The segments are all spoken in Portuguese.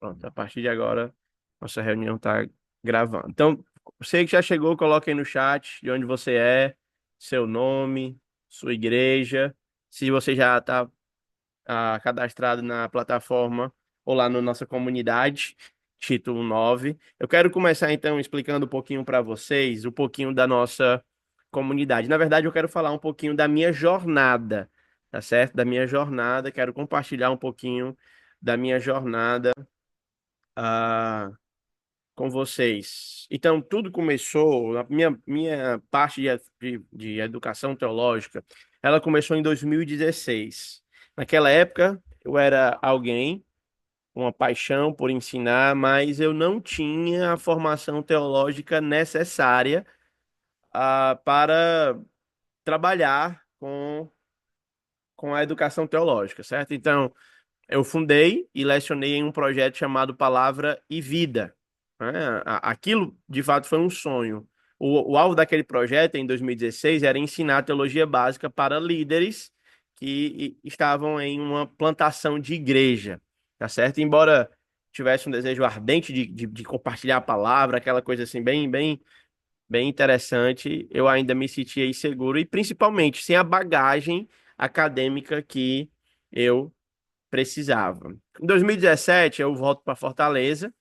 Pronto, a partir de agora, nossa reunião está gravando. Então, você que já chegou, coloque aí no chat de onde você é, seu nome, sua igreja, se você já está cadastrado na plataforma ou lá na nossa comunidade, título 9. Eu quero começar então explicando um pouquinho para vocês, um pouquinho da nossa comunidade. Na verdade, eu quero falar um pouquinho da minha jornada, tá certo? Da minha jornada, quero compartilhar um pouquinho da minha jornada ah, com vocês. Então, tudo começou, a minha parte de educação teológica, ela começou em 2016. Naquela época, eu era alguém com uma paixão por ensinar, mas eu não tinha a formação teológica necessária, para trabalhar com a educação teológica, certo? Então, eu fundei e lecionei em um projeto chamado Palavra e Vida, né? Aquilo, de fato, foi um sonho. O alvo daquele projeto, em 2016, era ensinar teologia básica para líderes que estavam em uma plantação de igreja, tá certo? Embora tivesse um desejo ardente de compartilhar a palavra, aquela coisa assim, bem interessante, eu ainda me sentia inseguro e, principalmente, sem a bagagem acadêmica que eu precisava. Em 2017, eu volto para Fortaleza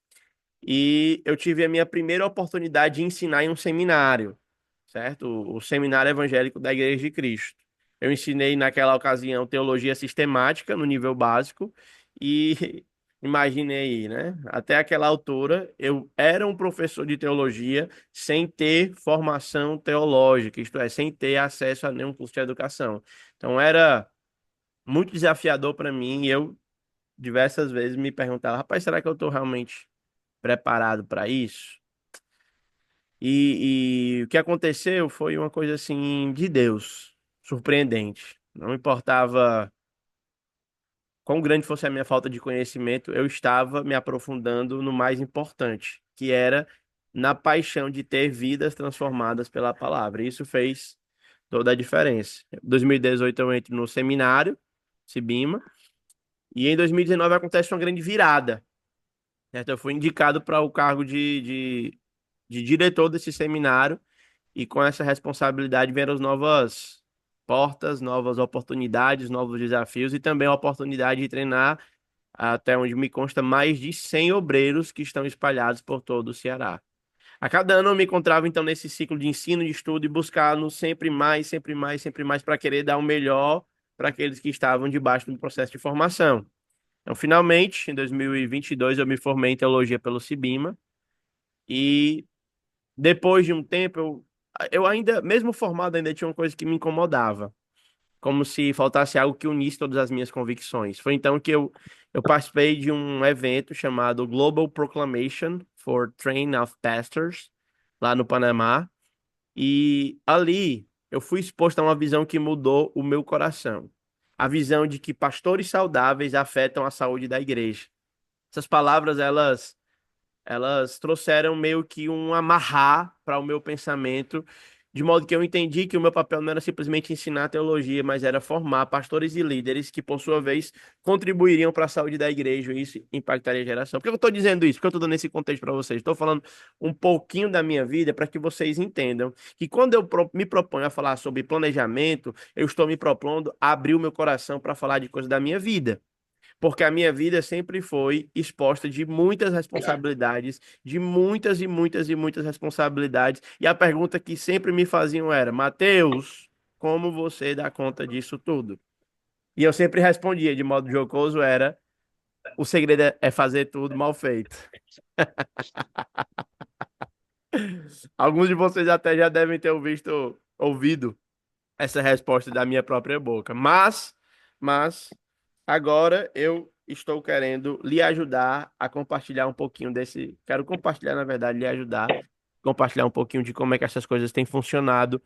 e eu tive a minha primeira oportunidade de ensinar em um seminário, certo? O Seminário Evangélico da Igreja de Cristo. Eu ensinei naquela ocasião teologia sistemática no nível básico e imagine aí, né? Até aquela altura eu era um professor de teologia sem ter formação teológica, isto é, sem ter acesso a nenhum curso de educação. Então era muito desafiador para mim e eu diversas vezes me perguntava, rapaz, será que eu estou realmente preparado para isso? E o que aconteceu foi uma coisa assim de Deus, surpreendente. Não importava quão grande fosse a minha falta de conhecimento, eu estava me aprofundando no mais importante, que era na paixão de ter vidas transformadas pela palavra. Isso fez toda a diferença. Em 2018 eu entro no seminário, Sibima, e em 2019 acontece uma grande virada. Certo? Eu fui indicado para o cargo de diretor desse seminário e com essa responsabilidade vieram as novas portas, novas oportunidades, novos desafios e também a oportunidade de treinar, até onde me consta, mais de 100 obreiros que estão espalhados por todo o Ceará. A cada ano eu me encontrava então nesse ciclo de ensino, de estudo e buscando sempre mais, sempre mais, sempre mais para querer dar o melhor para aqueles que estavam debaixo do processo de formação. Então, finalmente, em 2022, eu me formei em teologia pelo Cibima e depois de um tempo, eu ainda, mesmo formado, ainda tinha uma coisa que me incomodava, como se faltasse algo que unisse todas as minhas convicções. Foi então que eu participei de um evento chamado Global Proclamation for Training of Pastors, lá no Panamá, e ali eu fui exposto a uma visão que mudou o meu coração. A visão de que pastores saudáveis afetam a saúde da igreja. Essas palavras, elas trouxeram meio que um amarrar para o meu pensamento, de modo que eu entendi que o meu papel não era simplesmente ensinar teologia, mas era formar pastores e líderes que, por sua vez, contribuiriam para a saúde da igreja e isso impactaria a geração. Por que eu estou dizendo isso? Porque eu estou dando esse contexto para vocês. Estou falando um pouquinho da minha vida para que vocês entendam que quando eu me proponho a falar sobre planejamento, eu estou me propondo a abrir o meu coração para falar de coisas da minha vida porque a minha vida sempre foi exposta de muitas responsabilidades, de muitas e muitas e muitas responsabilidades. E a pergunta que sempre me faziam era: Mateus, como você dá conta disso tudo? E eu sempre respondia de modo jocoso: era o segredo é fazer tudo mal feito. Alguns de vocês até já devem ter ouvido essa resposta da minha própria boca. Mas agora eu estou querendo lhe ajudar a compartilhar um pouquinho desse. Quero compartilhar, na verdade, lhe ajudar, compartilhar um pouquinho de como é que essas coisas têm funcionado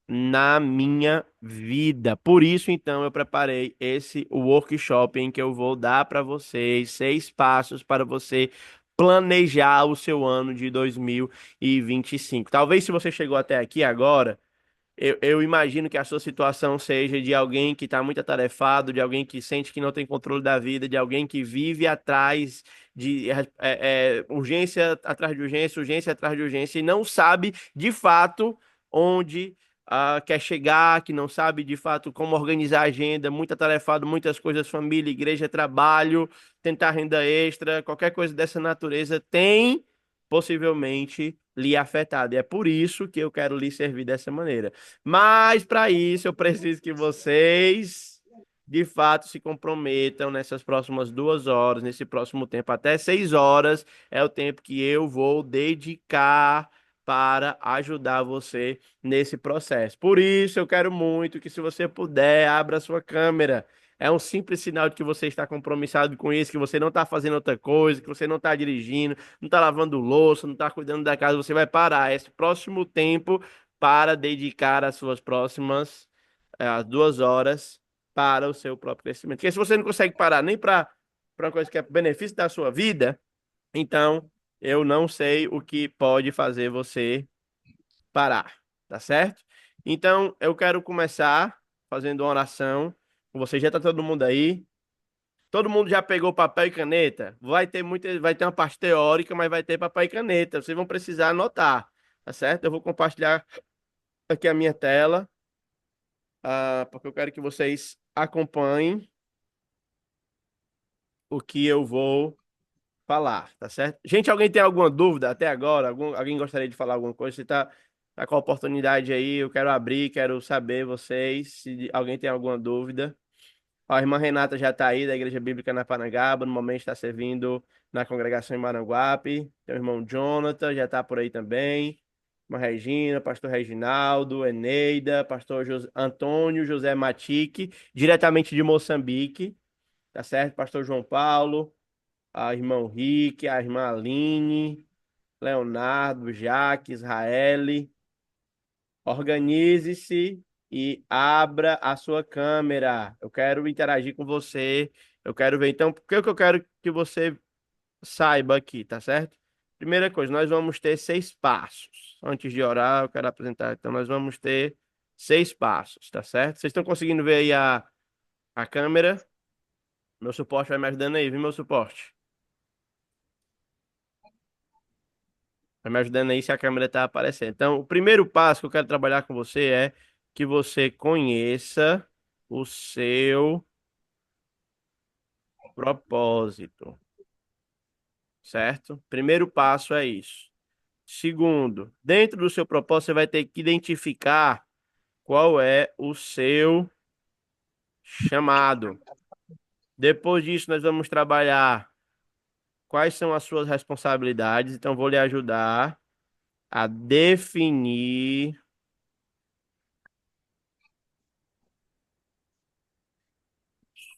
na minha vida. Por isso, então, eu preparei esse workshop em que eu vou dar para vocês 6 passos para você planejar o seu ano de 2025. Talvez se você chegou até aqui agora Eu imagino que a sua situação seja de alguém que está muito atarefado, de alguém que sente que não tem controle da vida, de alguém que vive atrás de urgência atrás de urgência, urgência atrás de urgência, e não sabe de fato onde quer chegar, que não sabe de fato como organizar a agenda, muito atarefado, muitas coisas, família, igreja, trabalho, tentar renda extra, qualquer coisa dessa natureza tem possivelmente lhe afetado. E é por isso que eu quero lhe servir dessa maneira. Mas para isso eu preciso que vocês de fato se comprometam nessas próximas 2 horas, nesse próximo tempo, até 6 horas é o tempo que eu vou dedicar para ajudar você nesse processo. Por isso eu quero muito que, se você puder, abra a sua câmera. É um simples sinal de que você está compromissado com isso, que você não está fazendo outra coisa, que você não está dirigindo, não está lavando louça, não está cuidando da casa. Você vai parar esse próximo tempo para dedicar as suas próximas 2 horas para o seu próprio crescimento. Porque se você não consegue parar nem para uma coisa que é benefício da sua vida, então eu não sei o que pode fazer você parar, tá certo? Então eu quero começar fazendo uma oração. Você já está todo mundo aí? Todo mundo já pegou papel e caneta? Vai ter uma parte teórica, mas vai ter papel e caneta. Vocês vão precisar anotar, tá certo? Eu vou compartilhar aqui a minha tela, porque eu quero que vocês acompanhem o que eu vou falar, tá certo? Gente, alguém tem alguma dúvida até agora? Alguém gostaria de falar alguma coisa? Você tá com a oportunidade aí, eu quero abrir, quero saber vocês, se alguém tem alguma dúvida. Ó, a irmã Renata já está aí, da Igreja Bíblica na Parangaba, no momento está servindo na congregação em Maranguape. Tem o irmão Jonathan, já está por aí também. Irmã Regina, pastor Reginaldo, Eneida, pastor Antônio José Matique, diretamente de Moçambique, tá certo? Pastor João Paulo, a irmão Rick, a irmã Aline, Leonardo, Jaque, Israele. Organize-se e abra a sua câmera. Eu quero interagir com você. Eu quero ver. Então, o que eu quero que você saiba aqui, tá certo? Primeira coisa, nós vamos ter 6 passos. Antes de orar, eu quero apresentar. Então, nós vamos ter 6 passos, tá certo? Vocês estão conseguindo ver aí a câmera? Meu suporte vai me ajudando aí, viu, meu suporte? Vai me ajudando aí se a câmera está aparecendo. Então, o primeiro passo que eu quero trabalhar com você é que você conheça o seu propósito, certo? Primeiro passo é isso. Segundo, dentro do seu propósito, você vai ter que identificar qual é o seu chamado. Depois disso, nós vamos trabalhar quais são as suas responsabilidades. Então, vou lhe ajudar a definir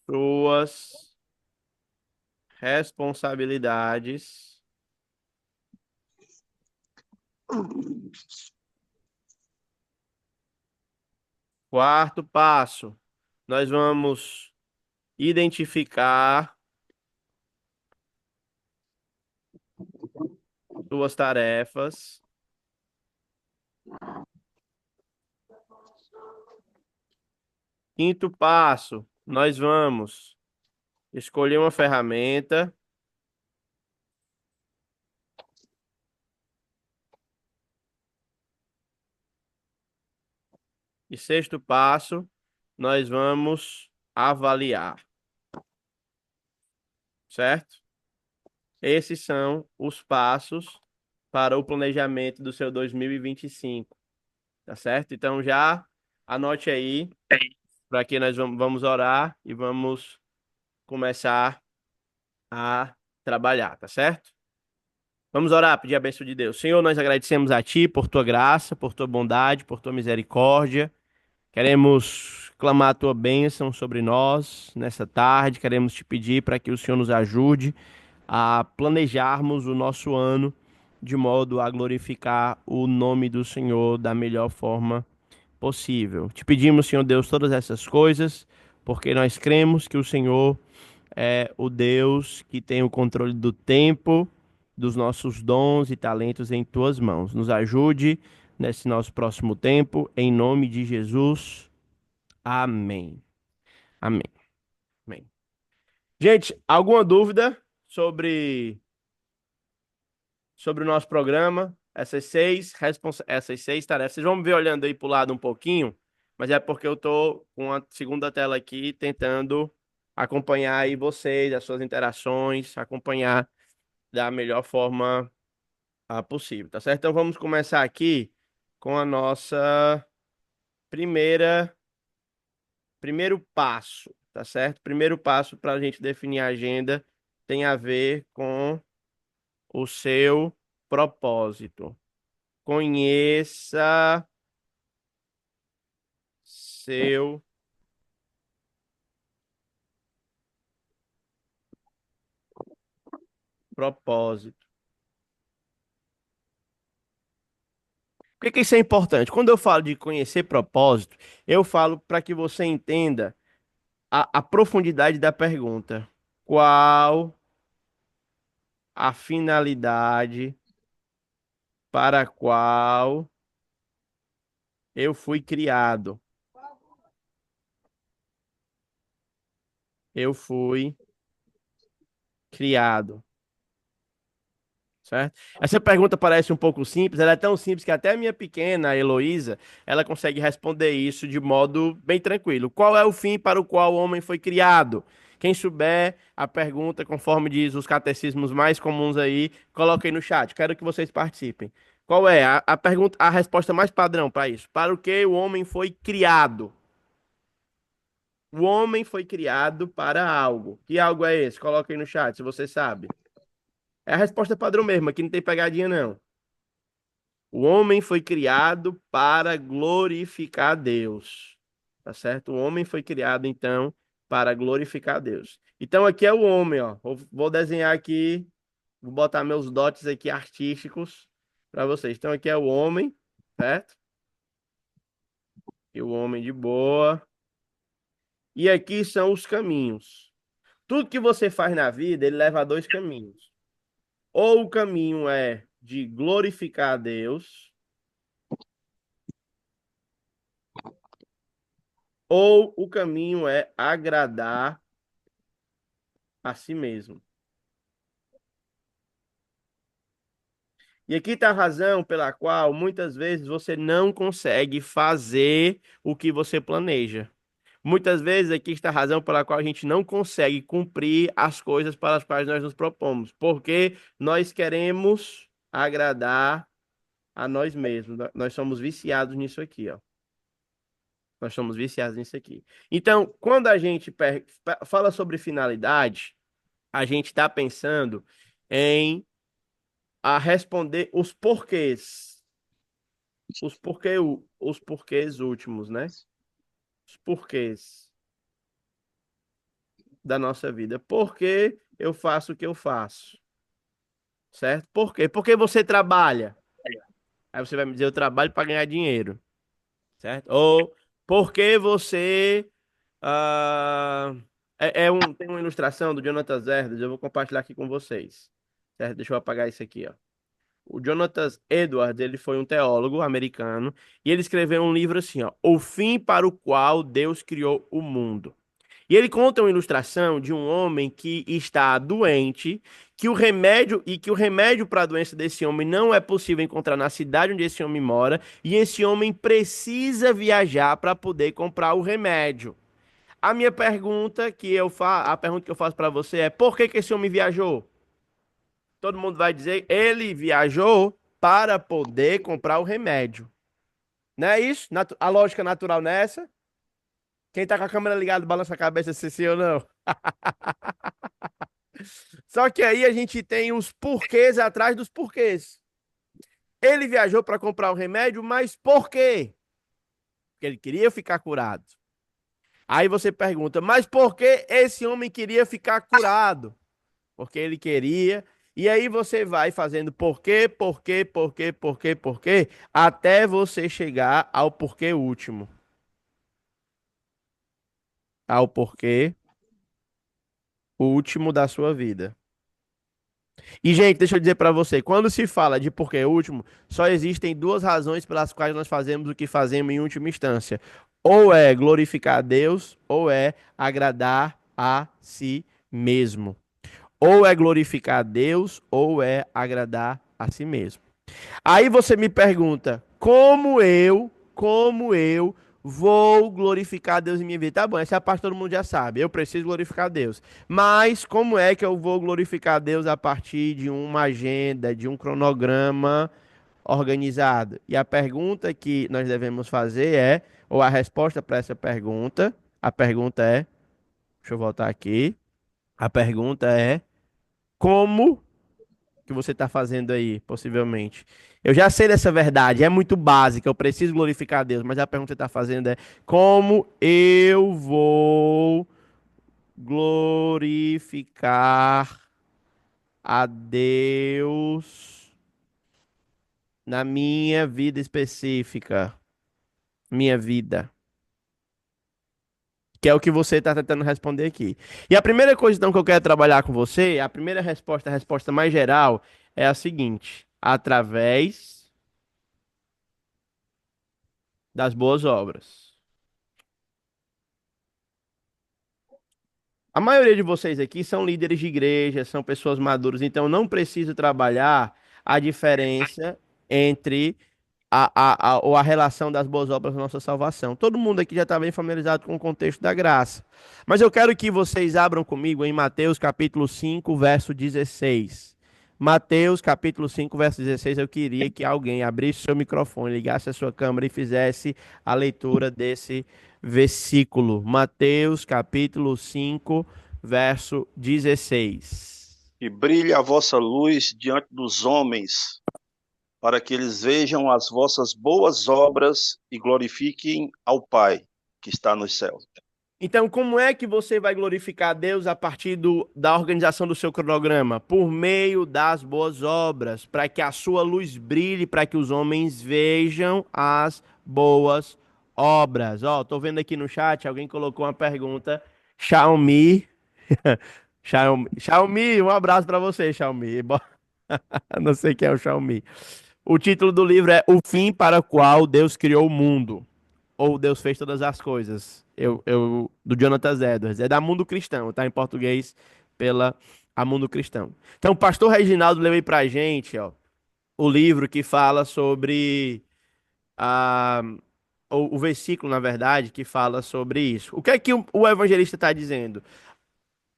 suas responsabilidades. Quarto passo, nós vamos identificar suas tarefas. Quinto passo, nós vamos escolher uma ferramenta. E sexto passo, nós vamos avaliar, certo? Esses são os passos para o planejamento do seu 2025, tá certo? Então já anote aí para que nós vamos orar e vamos começar a trabalhar, tá certo? Vamos orar, pedir a bênção de Deus. Senhor, nós agradecemos a Ti por Tua graça, por Tua bondade, por Tua misericórdia. Queremos clamar a Tua bênção sobre nós nessa tarde. Queremos Te pedir para que o Senhor nos ajude a planejarmos o nosso ano de modo a glorificar o nome do Senhor da melhor forma possível. Te pedimos, Senhor Deus, todas essas coisas, porque nós cremos que o Senhor é o Deus que tem o controle do tempo, dos nossos dons e talentos em tuas mãos. Nos ajude nesse nosso próximo tempo, em nome de Jesus. Amém. Amém. Amém. Gente, alguma dúvida sobre, sobre o nosso programa? Essas seis tarefas. Vocês vão me ver olhando aí para o lado um pouquinho, mas é porque eu estou com a segunda tela aqui tentando acompanhar aí vocês, as suas interações, acompanhar da melhor forma possível, tá certo? Então vamos começar aqui com a nossa primeira, primeiro passo, tá certo? Primeiro passo para a gente definir a agenda tem a ver com o seu propósito. Conheça seu propósito. Por que que isso é importante? Quando eu falo de conhecer propósito, eu falo para que você entenda a profundidade da pergunta. Qual a finalidade para a qual eu fui criado? Eu fui criado. Certo? Essa pergunta parece um pouco simples, ela é tão simples que até a minha pequena, a Heloísa, ela consegue responder isso de modo bem tranquilo. Qual é o fim para o qual o homem foi criado? Quem souber a pergunta, conforme diz os catecismos mais comuns aí, coloquem no chat. Quero que vocês participem. Qual é a pergunta, a resposta mais padrão para isso? Para o que o homem foi criado? O homem foi criado para algo. Que algo é esse? Coloquem no chat, se você sabe. É a resposta padrão mesmo, aqui não tem pegadinha não. O homem foi criado para glorificar a Deus. Tá certo? O homem foi criado, então, para glorificar a Deus. Então, aqui é o homem, ó. Vou desenhar aqui, vou botar meus dotes aqui artísticos para vocês. Então, aqui é o homem, certo? E o homem de boa. E aqui são os caminhos. Tudo que você faz na vida, ele leva a dois caminhos. Ou o caminho é de glorificar a Deus, ou o caminho é agradar a si mesmo. E aqui está a razão pela qual muitas vezes você não consegue fazer o que você planeja. Muitas vezes aqui está a razão pela qual a gente não consegue cumprir as coisas para as quais nós nos propomos, porque nós queremos agradar a nós mesmos. Nós somos viciados nisso aqui, ó. Nós somos viciados nisso aqui. Então, quando a gente fala sobre finalidade, a gente está pensando em responder os porquês. Os porquês últimos, né? Os porquês da nossa vida. Por que eu faço o que eu faço? Certo? Por quê? Porque você trabalha. Aí você vai me dizer, eu trabalho para ganhar dinheiro. Certo? Ou porque você. ah, tem uma ilustração do Jonathan Edwards, eu vou compartilhar aqui com vocês. Certo? Deixa eu apagar isso aqui, ó. O Jonathan Edwards, ele foi um teólogo americano e ele escreveu um livro assim, ó, O Fim para o Qual Deus Criou o Mundo. E ele conta uma ilustração de um homem que está doente, que o remédio para a doença desse homem não é possível encontrar na cidade onde esse homem mora, e esse homem precisa viajar para poder comprar o remédio. A pergunta que eu faço para você é: por que que esse homem viajou? Todo mundo vai dizer, ele viajou para poder comprar o remédio. Não é isso? A lógica natural nessa? Quem tá com a câmera ligada balança a cabeça se sim ou não. Só que aí a gente tem os porquês atrás dos porquês. Ele viajou para comprar o remédio, mas por quê? Porque ele queria ficar curado. Aí você pergunta, mas por que esse homem queria ficar curado? Porque ele queria. E aí você vai fazendo porquê, até você chegar ao porquê último. Ao porquê último da sua vida. E, gente, deixa eu dizer para você, quando se fala de porquê último, só existem duas razões pelas quais nós fazemos o que fazemos em última instância. Ou é glorificar a Deus, ou é agradar a si mesmo. Ou é glorificar a Deus, ou é agradar a si mesmo. Aí você me pergunta, como eu vou glorificar a Deus em minha vida? Tá bom, essa é a parte que todo mundo já sabe. Eu preciso glorificar a Deus. Mas como é que eu vou glorificar a Deus a partir de uma agenda, de um cronograma organizado? E a pergunta que nós devemos fazer é, ou a resposta para essa pergunta, a pergunta é, deixa eu voltar aqui. A pergunta é como que você está fazendo aí, possivelmente. Eu já sei dessa verdade, é muito básica, eu preciso glorificar a Deus, mas a pergunta que você está fazendo é como eu vou glorificar a Deus na minha vida específica, minha vida, que é o que você está tentando responder aqui. E a primeira coisa então que eu quero trabalhar com você, a resposta mais geral, é a seguinte: através das boas obras. A maioria de vocês aqui são líderes de igreja, são pessoas maduras, então não preciso trabalhar a diferença entre ou a relação das boas obras na nossa salvação. Todo mundo aqui já está bem familiarizado com o contexto da graça. Mas eu quero que vocês abram comigo em Mateus capítulo 5, verso 16. Mateus capítulo 5, verso 16. Eu queria que alguém abrisse seu microfone, ligasse a sua câmera e fizesse a leitura desse versículo. Mateus capítulo 5, verso 16. E brilhe a vossa luz diante dos homens, para que eles vejam as vossas boas obras e glorifiquem ao Pai que está nos céus. Então, como é que você vai glorificar a Deus a partir da organização do seu cronograma? Por meio das boas obras, para que a sua luz brilhe, para que os homens vejam as boas obras. Ó, tô vendo aqui no chat, alguém colocou uma pergunta. Xiaomi. Xiaomi, um abraço para você, Xiaomi. Não sei quem é o Xiaomi. O título do livro é O Fim para o Qual Deus Criou o Mundo, ou Deus Fez Todas as Coisas. Do Jonathan Edwards. É da Mundo Cristão, tá em português pela a Mundo Cristão. Então, o pastor Reginaldo leu aí pra gente, ó, o livro que fala sobre a, o versículo, na verdade, que fala sobre isso. O que é que o evangelista está dizendo?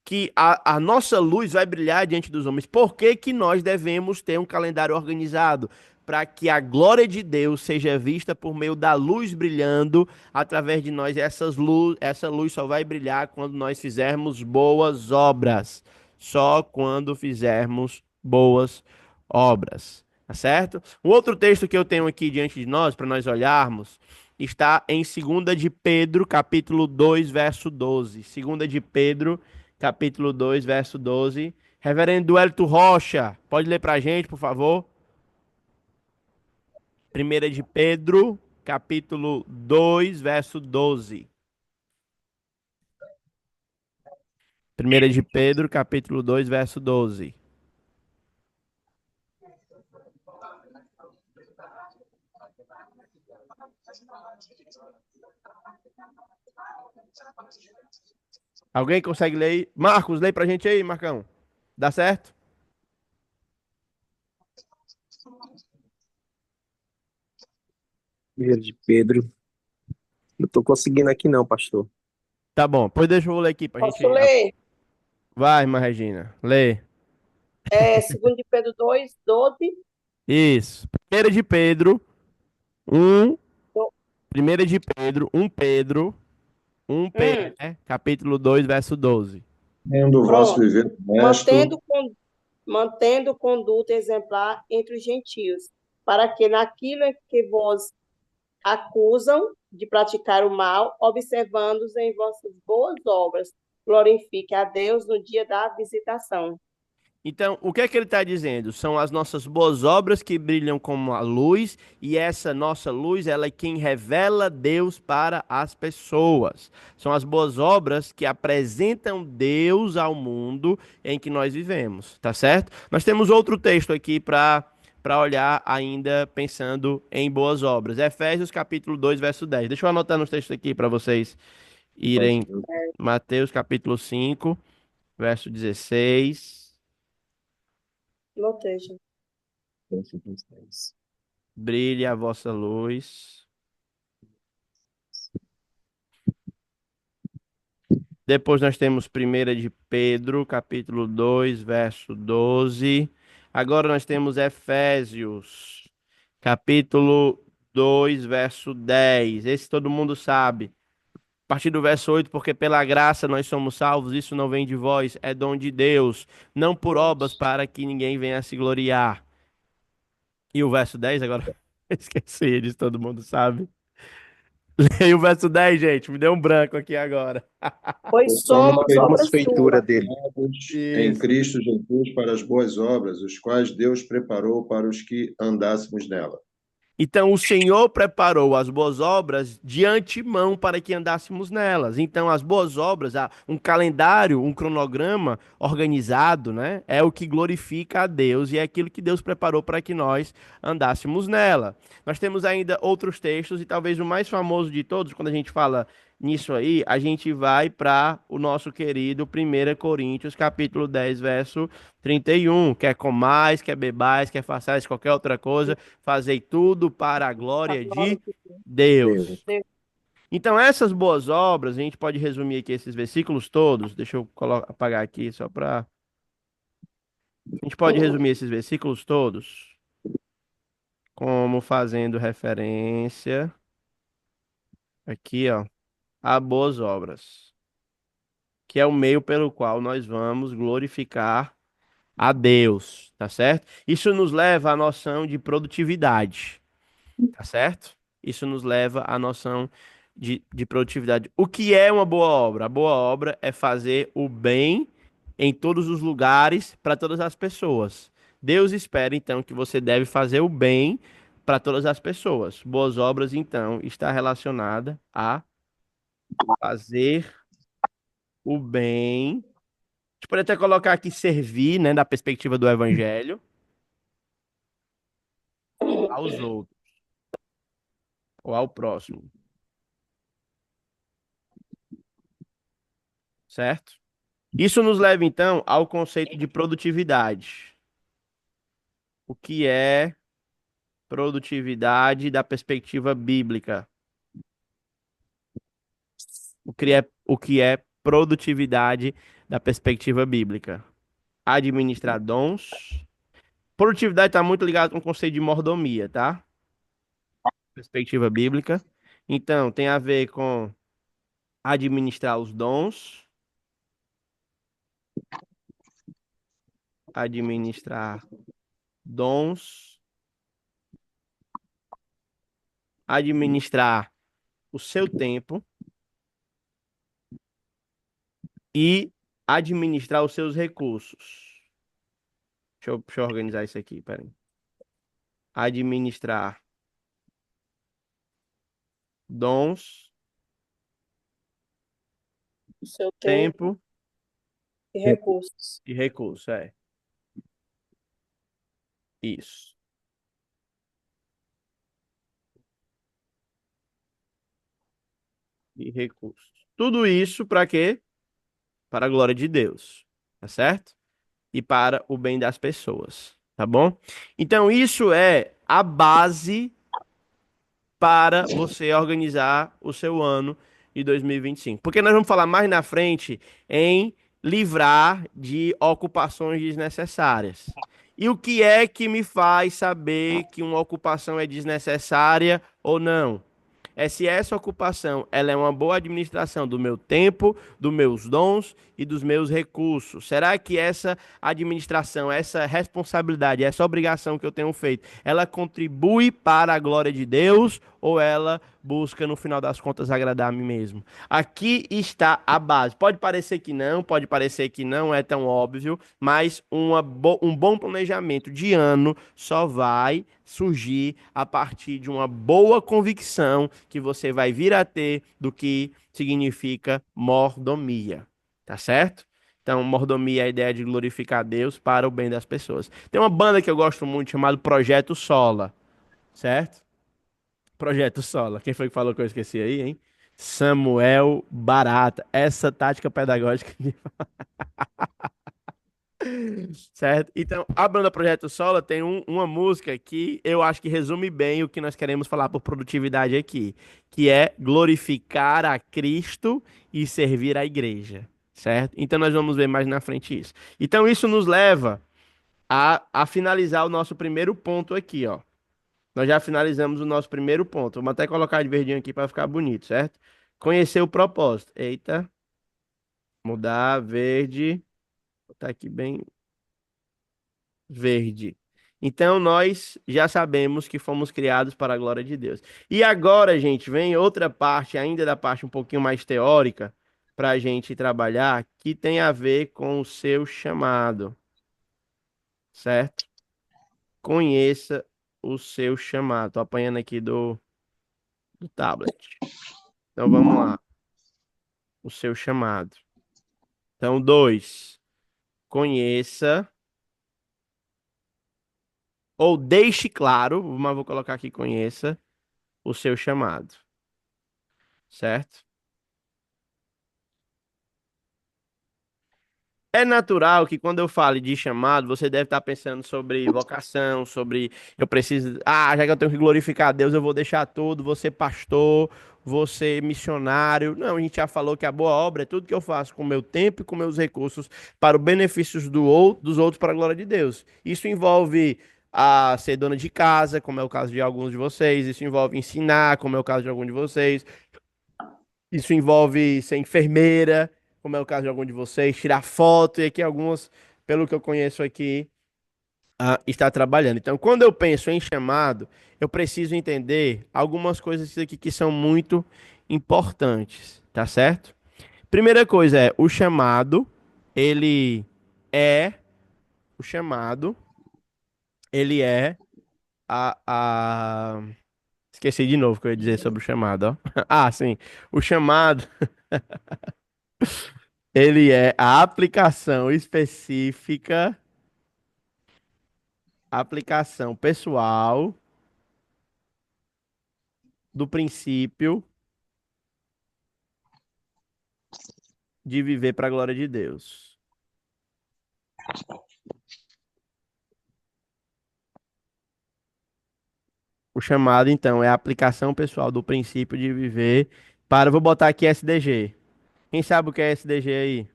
Que a nossa luz vai brilhar diante dos homens. Por que que nós devemos ter um calendário organizado? Para que a glória de Deus seja vista por meio da luz brilhando através de nós. Essa luz só vai brilhar quando nós fizermos boas obras. Só quando fizermos boas obras. Tá certo? Um outro texto que eu tenho aqui diante de nós, para nós olharmos, está em 2 de Pedro, capítulo 2, verso 12. 2 de Pedro, capítulo 2, verso 12. Reverendo Hélito Rocha, pode ler para a gente, por favor? 1 de Pedro, capítulo 2, verso 12. 1 de Pedro, capítulo 2, verso 12. Alguém consegue ler aí? Marcos, lê para a gente aí, Marcão. Dá certo? Primeiro de Pedro. Não tô conseguindo aqui não, pastor. Tá bom, pois deixa eu ler aqui para a Posso gente. ler? Vai, irmã Regina, lê. É, 2 de Pedro 2, 12. Isso. 1 de Pedro, 1. Do- 1 de Pedro, 1 Pedro, 1 Pedro, Hum, né? Capítulo 2, verso 12. Tendo o vosso pronto. viver honesto, Mantendo, mantendo conduta exemplar entre os gentios, para que naquilo em que vos acusam de praticar o mal, observando-os em vossas boas obras, glorifique a Deus no dia da visitação. Então, o que é que ele está dizendo? São as nossas boas obras que brilham como a luz, e essa nossa luz, ela é quem revela Deus para as pessoas. São as boas obras que apresentam Deus ao mundo em que nós vivemos, tá certo? Nós temos outro texto aqui para olhar ainda pensando em boas obras. Efésios capítulo 2, verso 10. Deixa eu anotar nos textos aqui para vocês irem. Mateus capítulo 5, verso 16. Noteja. Brilhe a vossa luz. Depois nós temos 1 de Pedro, capítulo 2, verso 12. Agora nós temos Efésios, capítulo 2, verso 10. Esse todo mundo sabe. A partir do verso 8, porque pela graça nós somos salvos, isso não vem de vós, é dom de Deus, não por obras para que ninguém venha a se gloriar. E o verso 10 agora, esqueci disso, todo mundo sabe. E o verso 10, gente, me deu um branco aqui agora. Pois Somos somos obras feitura suas. dele. Em Isso. Cristo Jesus para as boas obras, os quais Deus preparou para os que andássemos nela. Então, o Senhor preparou as boas obras de antemão para que andássemos nelas. Então, as boas obras, um calendário, um cronograma organizado, né, é o que glorifica a Deus e é aquilo que Deus preparou para que nós andássemos nela. Nós temos ainda outros textos e talvez o mais famoso de todos, quando a gente fala nisso aí, a gente vai para o nosso querido 1 Coríntios, capítulo 10, verso 31. Quer comais, quer bebais, quer façais qualquer outra coisa, fazei tudo para a A glória glória de de Deus. Deus. Deus. Então, essas boas obras, a gente pode resumir aqui esses versículos todos. Deixa eu apagar aqui só para. A gente pode resumir esses versículos todos como fazendo referência aqui, ó, a boas obras, que é o meio pelo qual nós vamos glorificar a Deus, tá certo? Isso nos leva à noção de produtividade. Tá certo? Isso nos leva à noção de produtividade. O que é uma boa obra? A boa obra é fazer o bem em todos os lugares para todas as pessoas. Deus espera, então, que você deve fazer o bem para todas as pessoas. Boas obras, então, está relacionada a fazer o bem. A gente pode até colocar aqui servir, né, da perspectiva do evangelho, aos outros ou ao próximo, certo? Isso nos leva, então, ao conceito de produtividade. O que é produtividade da perspectiva bíblica? O que é produtividade da perspectiva bíblica? Administrar dons. Produtividade está muito ligado com o conceito de mordomia, tá? Perspectiva bíblica. Então, tem a ver com administrar os dons, administrar dons, administrar o seu tempo e administrar os seus recursos. Deixa eu organizar isso aqui, peraí. Administrar dons, O seu tempo tempo e recursos. e recursos, é. Isso. E recursos. Tudo isso para quê? Para a glória de Deus, tá certo? E para o bem das pessoas, tá bom? Então, isso é a base para você organizar o seu ano de 2025. Porque nós vamos falar mais na frente em livrar de ocupações desnecessárias. E o que é que me faz saber que uma ocupação é desnecessária ou não? É se essa ocupação ela é uma boa administração do meu tempo, dos meus dons e dos meus recursos. Será que essa administração, essa responsabilidade, essa obrigação que eu tenho feito, ela contribui para a glória de Deus ou ela busca no final das contas agradar a mim mesmo. Aqui está a base. Pode parecer que não é tão óbvio, mas um bom planejamento de ano só vai surgir a partir de uma boa convicção que você vai vir a ter do que significa mordomia. Tá certo? Então, mordomia é a ideia de glorificar Deus para o bem das pessoas. Tem uma banda que eu gosto muito chamada Projeto Sola, certo? Projeto Sola. Quem foi que falou que eu esqueci aí, hein? Samuel Barata. Essa tática pedagógica, certo? Então, a banda Projeto Sola tem uma música que eu acho que resume bem o que nós queremos falar por produtividade aqui, que é glorificar a Cristo e servir a igreja, certo? Então, nós vamos ver mais na frente isso. Então, isso nos leva a finalizar o nosso primeiro ponto aqui, ó. Nós já finalizamos o nosso primeiro ponto. Vamos até colocar de verdinho aqui para ficar bonito, certo? Conhecer o propósito. Eita, mudar verde. Botar aqui bem verde. Então nós já sabemos que fomos criados para a glória de Deus. E agora, gente, vem outra parte, ainda da parte um pouquinho mais teórica, para a gente trabalhar, que tem a ver com o seu chamado, certo? Conheça o seu chamado. Tô apanhando aqui do tablet. Então vamos lá. O seu chamado. Então, dois, conheça ou deixe claro, mas vou colocar aqui conheça o seu chamado, certo? É natural que quando eu fale de chamado, você deve estar pensando sobre vocação, sobre eu preciso, já que eu tenho que glorificar a Deus, eu vou deixar tudo, vou ser pastor, vou ser missionário. Não, a gente já falou que a boa obra é tudo que eu faço com o meu tempo e com meus recursos para o benefício dos outros para a glória de Deus. Isso envolve a ser dona de casa, como é o caso de alguns de vocês, isso envolve ensinar, como é o caso de alguns de vocês. Isso envolve ser enfermeira, como é o caso de algum de vocês, tirar foto, e aqui algumas, pelo que eu conheço aqui, está trabalhando. Então, quando eu penso em chamado, eu preciso entender algumas coisas aqui que são muito importantes, tá certo? Primeira coisa é o chamado, ele é o chamado, ele é a... Esqueci de novo o que eu ia dizer sobre o chamado, ó. Sim. O chamado ele é a aplicação específica, aplicação pessoal do princípio de viver para a glória de Deus. O chamado, então, é a aplicação pessoal do princípio de viver para. Vou botar aqui SDG. Quem sabe o que é SDG aí?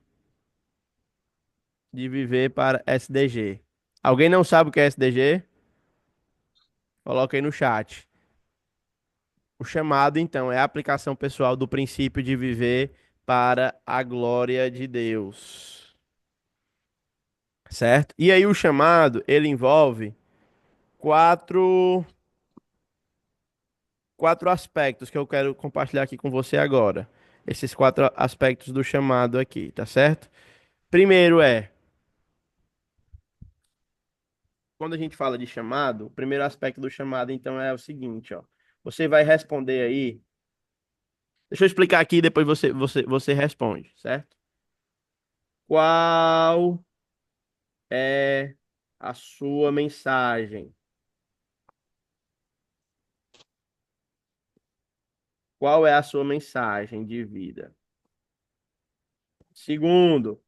De viver para SDG. Alguém não sabe o que é SDG? Coloca aí no chat. O chamado, então, é a aplicação pessoal do princípio de viver para a glória de Deus. Certo? E aí o chamado, ele envolve quatro, quatro aspectos que eu quero compartilhar aqui com você agora. Esses quatro aspectos do chamado aqui, tá certo? Primeiro quando a gente fala de chamado, o primeiro aspecto do chamado, então, é o seguinte, ó. Você vai responder aí. Deixa eu explicar aqui e depois você responde, certo? Qual é a sua mensagem? Qual é a sua mensagem de vida? Segundo,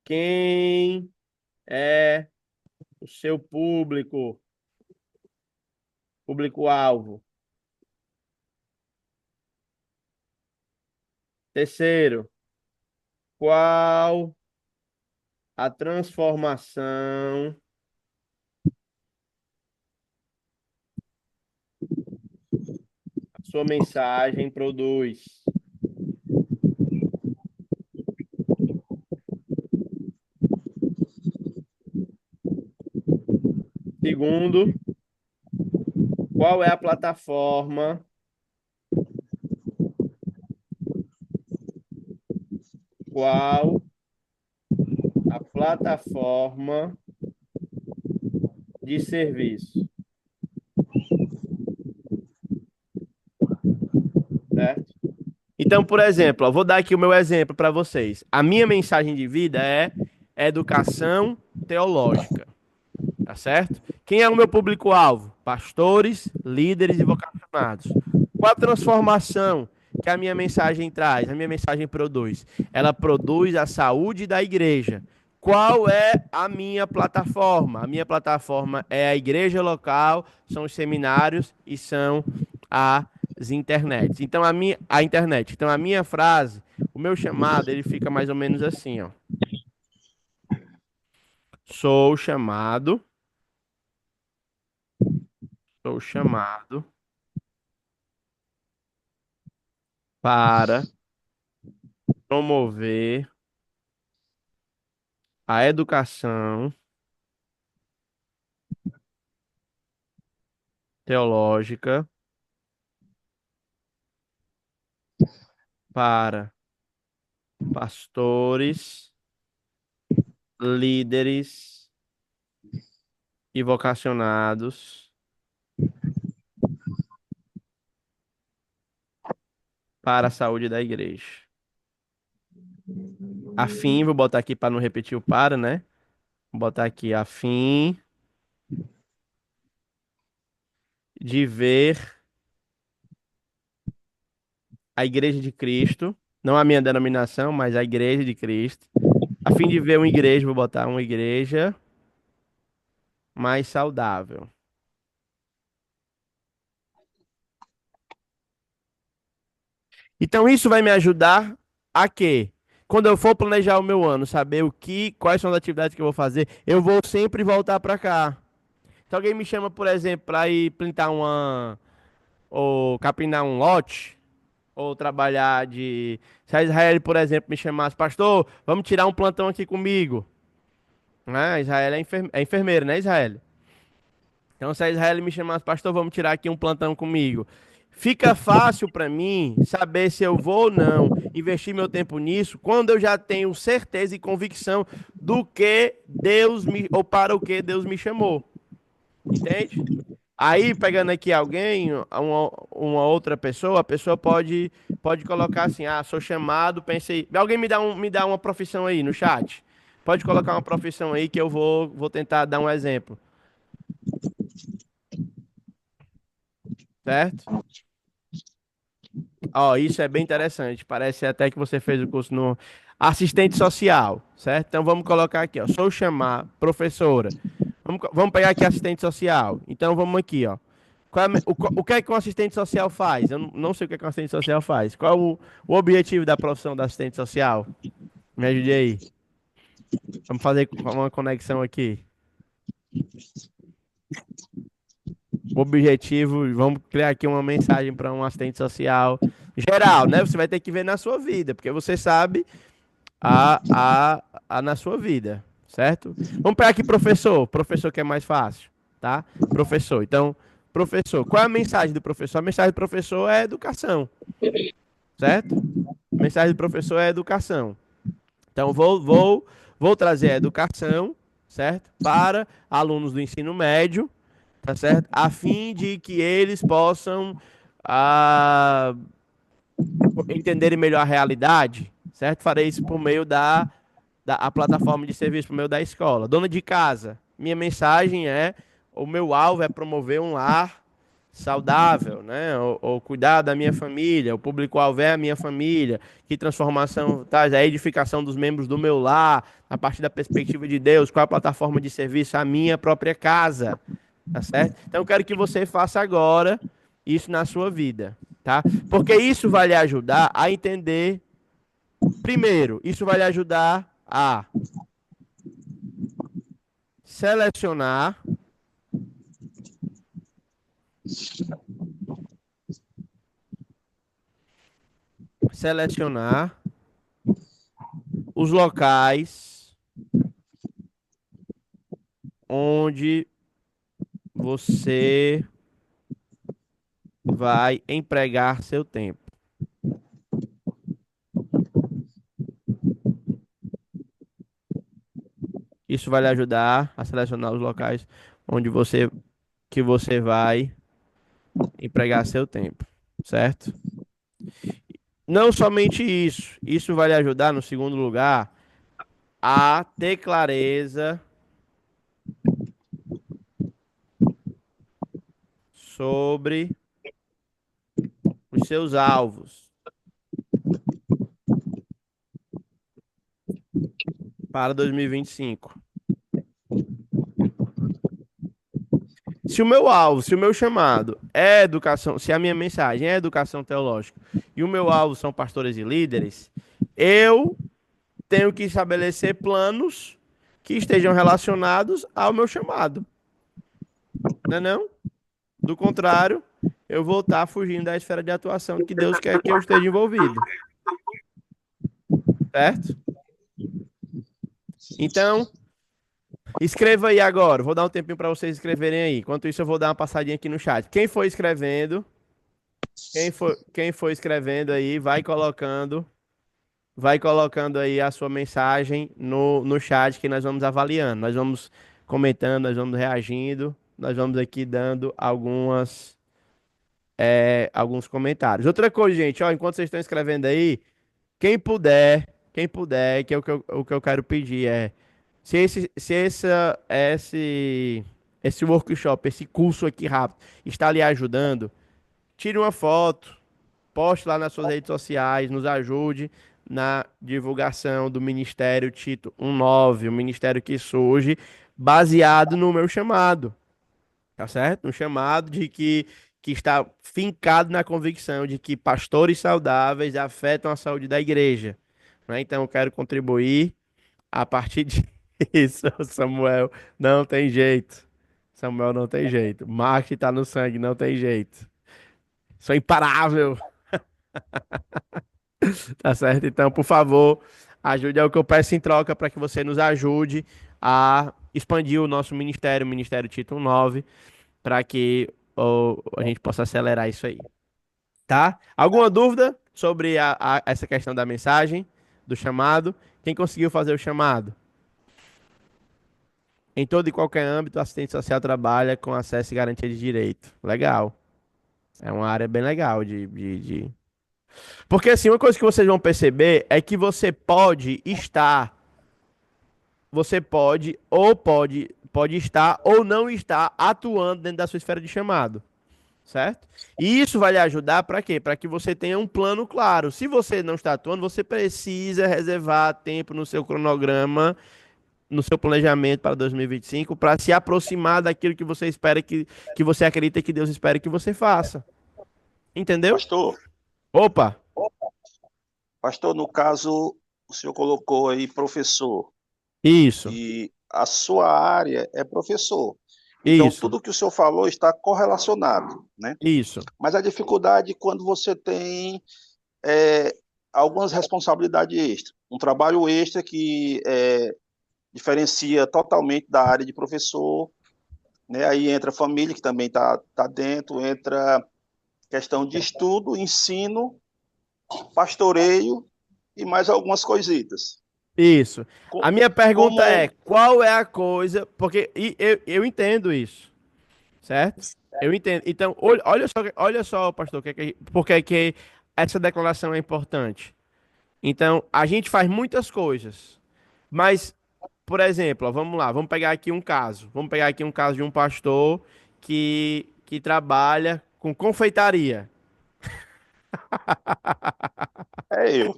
quem é o seu público-alvo? Terceiro, qual a transformação a sua mensagem produz? Segundo, Qual é a plataforma? Qual a plataforma de serviço? Certo? Então, por exemplo, eu vou dar aqui o meu exemplo para vocês. A minha mensagem de vida é educação teológica, tá certo? Quem é o meu público-alvo? Pastores, líderes e vocacionados. Qual a transformação que a minha mensagem traz, a minha mensagem produz? Ela produz a saúde da igreja. Qual é a minha plataforma? A minha plataforma é a igreja local, são os seminários e são as internets. Então a internet. Então a minha frase, o meu chamado, ele fica mais ou menos assim, ó. Sou chamado, sou chamado para promover a educação teológica para pastores, líderes e vocacionados para a saúde da igreja. A fim, vou botar aqui para não repetir o para, né? Vou botar aqui a fim de ver a igreja de Cristo, não a minha denominação, mas a igreja de Cristo. A fim de ver uma igreja, vou botar uma igreja mais saudável. Então isso vai me ajudar a quê? Quando eu for planejar o meu ano, saber quais são as atividades que eu vou fazer, eu vou sempre voltar para cá. Se alguém me chama, por exemplo, para ir plantar ou capinar um lote, ou trabalhar de. Se a Israel, por exemplo, me chamasse, pastor, vamos tirar um plantão aqui comigo. Né? Israel é enfermeiro, né, Israel? Então, se a Israel me chamasse, pastor, vamos tirar aqui um plantão comigo. Fica fácil para mim saber se eu vou ou não investir meu tempo nisso quando eu já tenho certeza e convicção do que ou para o que Deus me chamou. Entende? Aí, pegando aqui alguém, uma outra pessoa, a pessoa pode colocar assim: ah, sou chamado, pensei. Alguém me dá uma profissão aí no chat. Pode colocar uma profissão aí que eu vou tentar dar um exemplo. Certo? Ó, isso é bem interessante. Parece até que você fez o curso no assistente social, certo? Então vamos colocar aqui, ó. Sou chamar professora. Vamos pegar aqui assistente social. Então vamos aqui, ó. O que é que um assistente social faz? Eu não sei o que é que um assistente social faz. Qual o objetivo da profissão da assistente social? Me ajude aí. Vamos fazer uma conexão aqui. O objetivo, vamos criar aqui uma mensagem para um assistente social geral, né? Você vai ter que ver na sua vida, porque você sabe na sua vida, certo? Vamos pegar aqui professor que é mais fácil, tá? Professor. Então, professor, qual é a mensagem do professor? A mensagem do professor é educação, certo? A mensagem do professor é educação. Então, vou trazer a educação, certo? Para alunos do ensino médio, tá certo? A fim de que eles possam ah, entenderem melhor a realidade, certo? Farei isso por meio da a plataforma de serviço, por meio da escola. Dona de casa, minha mensagem é, o meu alvo é promover um lar saudável, né? Ou cuidar da minha família, o público-alvo é a minha família, que transformação traz a edificação dos membros do meu lar, a partir da perspectiva de Deus, qual a plataforma de serviço? A minha própria casa, tá certo? Então eu quero que você faça agora isso na sua vida, tá? Porque isso vai lhe ajudar a entender, primeiro, isso vai lhe ajudar a selecionar selecionar os locais onde você vai empregar seu tempo? Isso vai lhe ajudar a selecionar os locais onde você vai empregar seu tempo, certo? Não somente isso, isso vai lhe ajudar, no segundo lugar, a ter clareza sobre os seus alvos para 2025. Se o meu alvo, se o meu chamado é educação, se a minha mensagem é educação teológica e o meu alvo são pastores e líderes, eu tenho que estabelecer planos que estejam relacionados ao meu chamado. Não é não? Do contrário, eu vou estar fugindo da esfera de atuação que Deus quer que eu esteja envolvido. Certo? Então, escreva aí agora. Vou dar um tempinho para vocês escreverem aí. Enquanto isso, eu vou dar uma passadinha aqui no chat. Quem foi escrevendo? Quem foi escrevendo aí, vai colocando aí a sua mensagem no chat que nós vamos avaliando. Nós vamos comentando, nós vamos reagindo, nós vamos aqui dando alguns comentários. Outra coisa, gente, ó, enquanto vocês estão escrevendo aí, quem puder, que é o que eu quero pedir é, se esse workshop, esse curso aqui rápido, está lhe ajudando, tire uma foto, poste lá nas suas redes sociais, nos ajude na divulgação do Ministério Tito 19, o ministério que surge baseado no meu chamado, tá certo? Um chamado que está fincado na convicção de que pastores saudáveis afetam a saúde da igreja, né? Então eu quero contribuir a partir disso. Samuel, não tem jeito. Samuel não tem jeito. Marketing tá no sangue, não tem jeito. Sou imparável. Tá certo? Então, por favor, ajude. É o que eu peço em troca para que você nos ajude a expandir o nosso ministério, o Ministério Título 9, para que a gente possa acelerar isso aí. Tá? Alguma dúvida sobre essa questão da mensagem, do chamado? Quem conseguiu fazer o chamado? Em todo e qualquer âmbito, o assistente social trabalha com acesso e garantia de direito. Legal. É uma área bem legal Porque assim, uma coisa que vocês vão perceber é que você pode estar ou não estar atuando dentro da sua esfera de chamado, certo? E isso vai lhe ajudar para quê? Para que você tenha um plano claro. Se você não está atuando, você precisa reservar tempo no seu cronograma, no seu planejamento para 2025, para se aproximar daquilo que você espera que você acredita que Deus espera que você faça. Entendeu? Pastor, Opa, no caso, o senhor colocou aí professor, isso, e a sua área é professor. Então, isso, tudo que o senhor falou está correlacionado, né? isso, Mas a dificuldade é quando você tem é, algumas responsabilidades extras, um trabalho extra que diferencia totalmente da área de professor, né? Aí entra a família, que também tá dentro, entra questão de estudo, ensino, pastoreio e mais algumas coisitas. isso. A minha pergunta é, Como qual é a coisa, porque eu entendo isso, certo? Eu entendo. Então, olha só, pastor, porque que essa declaração é importante. Então, a gente faz muitas coisas, mas, por exemplo, ó, vamos lá, vamos pegar aqui um caso. Vamos pegar aqui um caso de um pastor que trabalha com confeitaria. é eu.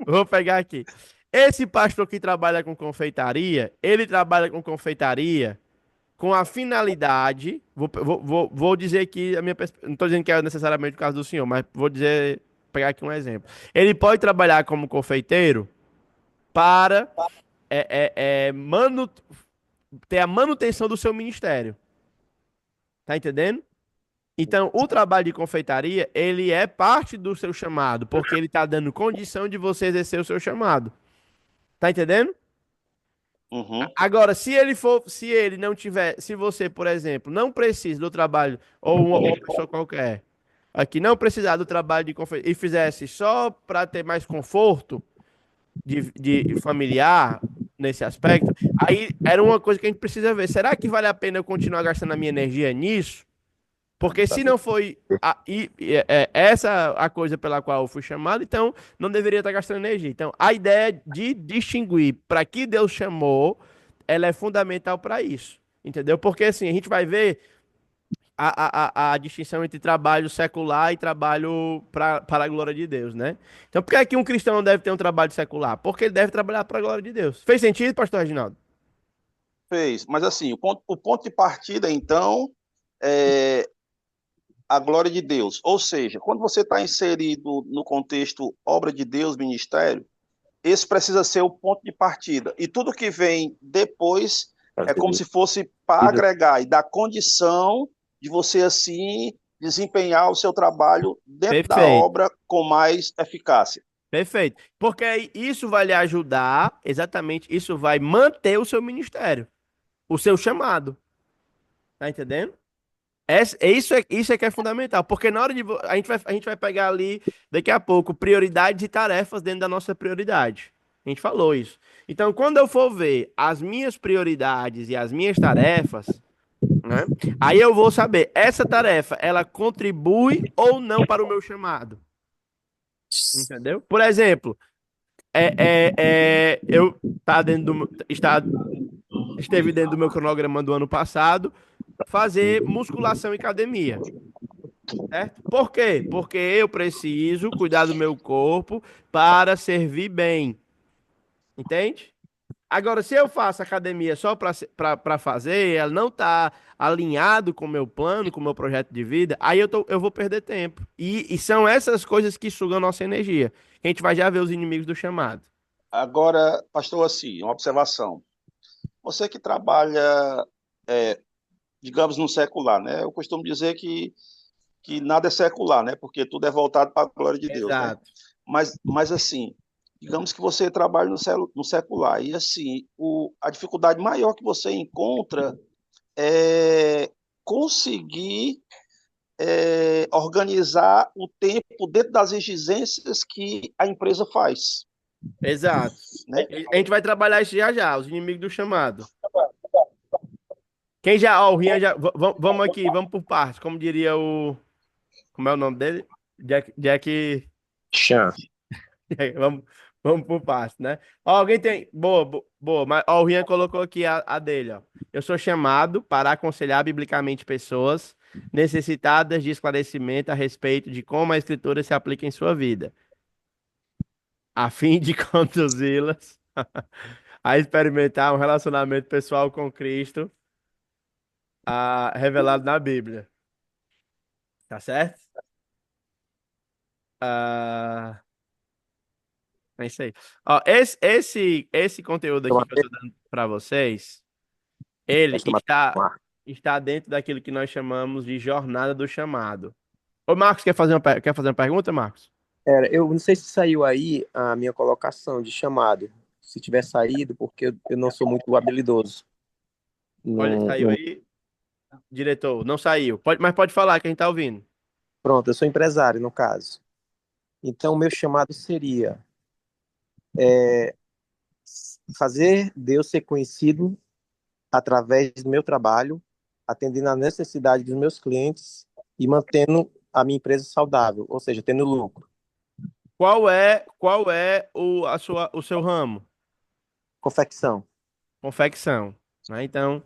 Vou pegar aqui. Esse pastor que trabalha com confeitaria, ele trabalha com confeitaria com a finalidade. Vou dizer aqui a minha perspectiva. Não estou dizendo que é necessariamente o caso do senhor, mas vou dizer, pegar aqui um exemplo. Ele pode trabalhar como confeiteiro para ter a manutenção do seu ministério. Tá entendendo? Então, o trabalho de confeitaria, ele é parte do seu chamado, porque ele está dando condição de você exercer o seu chamado. Tá entendendo? Uhum. Agora, se ele não tiver, se você, por exemplo, não precisa do trabalho, ou uma pessoa qualquer, aqui não precisar do trabalho de e fizesse só para ter mais conforto de familiar nesse aspecto, aí era uma coisa que a gente precisa ver. Será que vale a pena eu continuar gastando a minha energia nisso? Porque se não foi essa a coisa pela qual eu fui chamado, então não deveria estar gastando energia. Então, a ideia de distinguir para que Deus chamou, ela é fundamental para isso. Entendeu? Porque assim, a gente vai ver a distinção entre trabalho secular e trabalho para a glória de Deus, né? Então, por que é que um cristão não deve ter um trabalho secular? Porque ele deve trabalhar para a glória de Deus. Fez sentido, pastor Reginaldo? Fez. Mas assim, o ponto de partida, então, é a glória de Deus. Ou seja, quando você está inserido no contexto obra de Deus, ministério, esse precisa ser o ponto de partida. E tudo que vem depois é como se fosse para agregar e dar condição de você, assim, desempenhar o seu trabalho dentro da Perfeito. obra com mais eficácia. Perfeito. Porque aí isso vai lhe ajudar, exatamente, isso vai manter o seu ministério, o seu chamado. Tá entendendo? Isso é que é fundamental, porque na hora de a gente vai pegar ali daqui a pouco prioridades e tarefas dentro da nossa prioridade. A gente falou isso. Então, quando eu for ver as minhas prioridades e as minhas tarefas, né? Aí eu vou saber, essa tarefa, ela contribui ou não para o meu chamado. Entendeu? Por exemplo, eu tá dentro esteve dentro do meu cronograma do ano passado fazer musculação e academia. Certo? Por quê? Porque eu preciso cuidar do meu corpo para servir bem. Entende? Agora, se eu faço academia só para fazer, ela não está alinhado com o meu plano, com o meu projeto de vida, aí eu vou perder tempo. E são essas coisas que sugam nossa energia. A gente vai já ver os inimigos do chamado. Agora, pastor, assim, uma observação. Você que trabalha, digamos, no secular, né? Eu costumo dizer que nada é secular, né? Porque tudo é voltado para a glória de Deus, né? Exato. Mas assim, digamos que você trabalha no secular e assim, a dificuldade maior que você encontra é conseguir organizar o tempo dentro das exigências que a empresa faz, Exato. né? A gente vai trabalhar isso já já, os inimigos do chamado. Quem já, ó, o Rian já, vamos aqui, vamos por partes, como diria como é o nome dele? Jack, Chan. vamos, vamos por partes, né? Ó, alguém tem, boa, mas ó, o Rian colocou aqui a dele, ó. Eu sou chamado para aconselhar biblicamente pessoas necessitadas de esclarecimento a respeito de como a escritura se aplica em sua vida, a fim de conduzi-las a experimentar um relacionamento pessoal com Cristo, revelado na Bíblia. Tá certo? Ah, é isso aí. Ó, esse conteúdo aqui que eu tô dando para vocês, ele está dentro daquilo que nós chamamos de jornada do chamado. Ô, Marcos, quer fazer uma pergunta, Marcos? Eu não sei se saiu aí a minha colocação de chamado. Se tiver saído, porque eu não sou muito habilidoso. Olha, saiu aí, diretor. Não saiu. Mas pode falar que a gente tá ouvindo. Pronto, eu sou empresário, no caso. Então, o meu chamado seria fazer Deus ser conhecido através do meu trabalho, atendendo à necessidade dos meus clientes e mantendo a minha empresa saudável, ou seja, tendo lucro. Qual é o seu ramo? Confecção. Confecção, né? Então,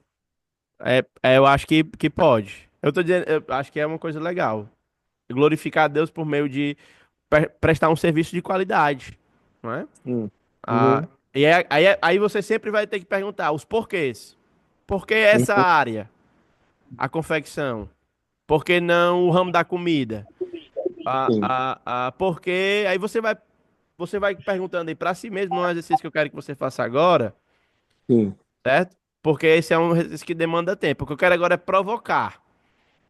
eu acho que pode. Eu tô dizendo, eu acho que é uma coisa legal. Glorificar a Deus por meio de prestar um serviço de qualidade, não é? Ah, Uhum. aí você sempre vai ter que perguntar os porquês. Por que essa Uhum. área? A confecção. Por que não o ramo da comida? Sim, Porque aí você vai perguntando aí para si mesmo, não é um exercício que eu quero que você faça agora, sim. certo? Porque esse é um exercício que demanda tempo. O que eu quero agora é provocar,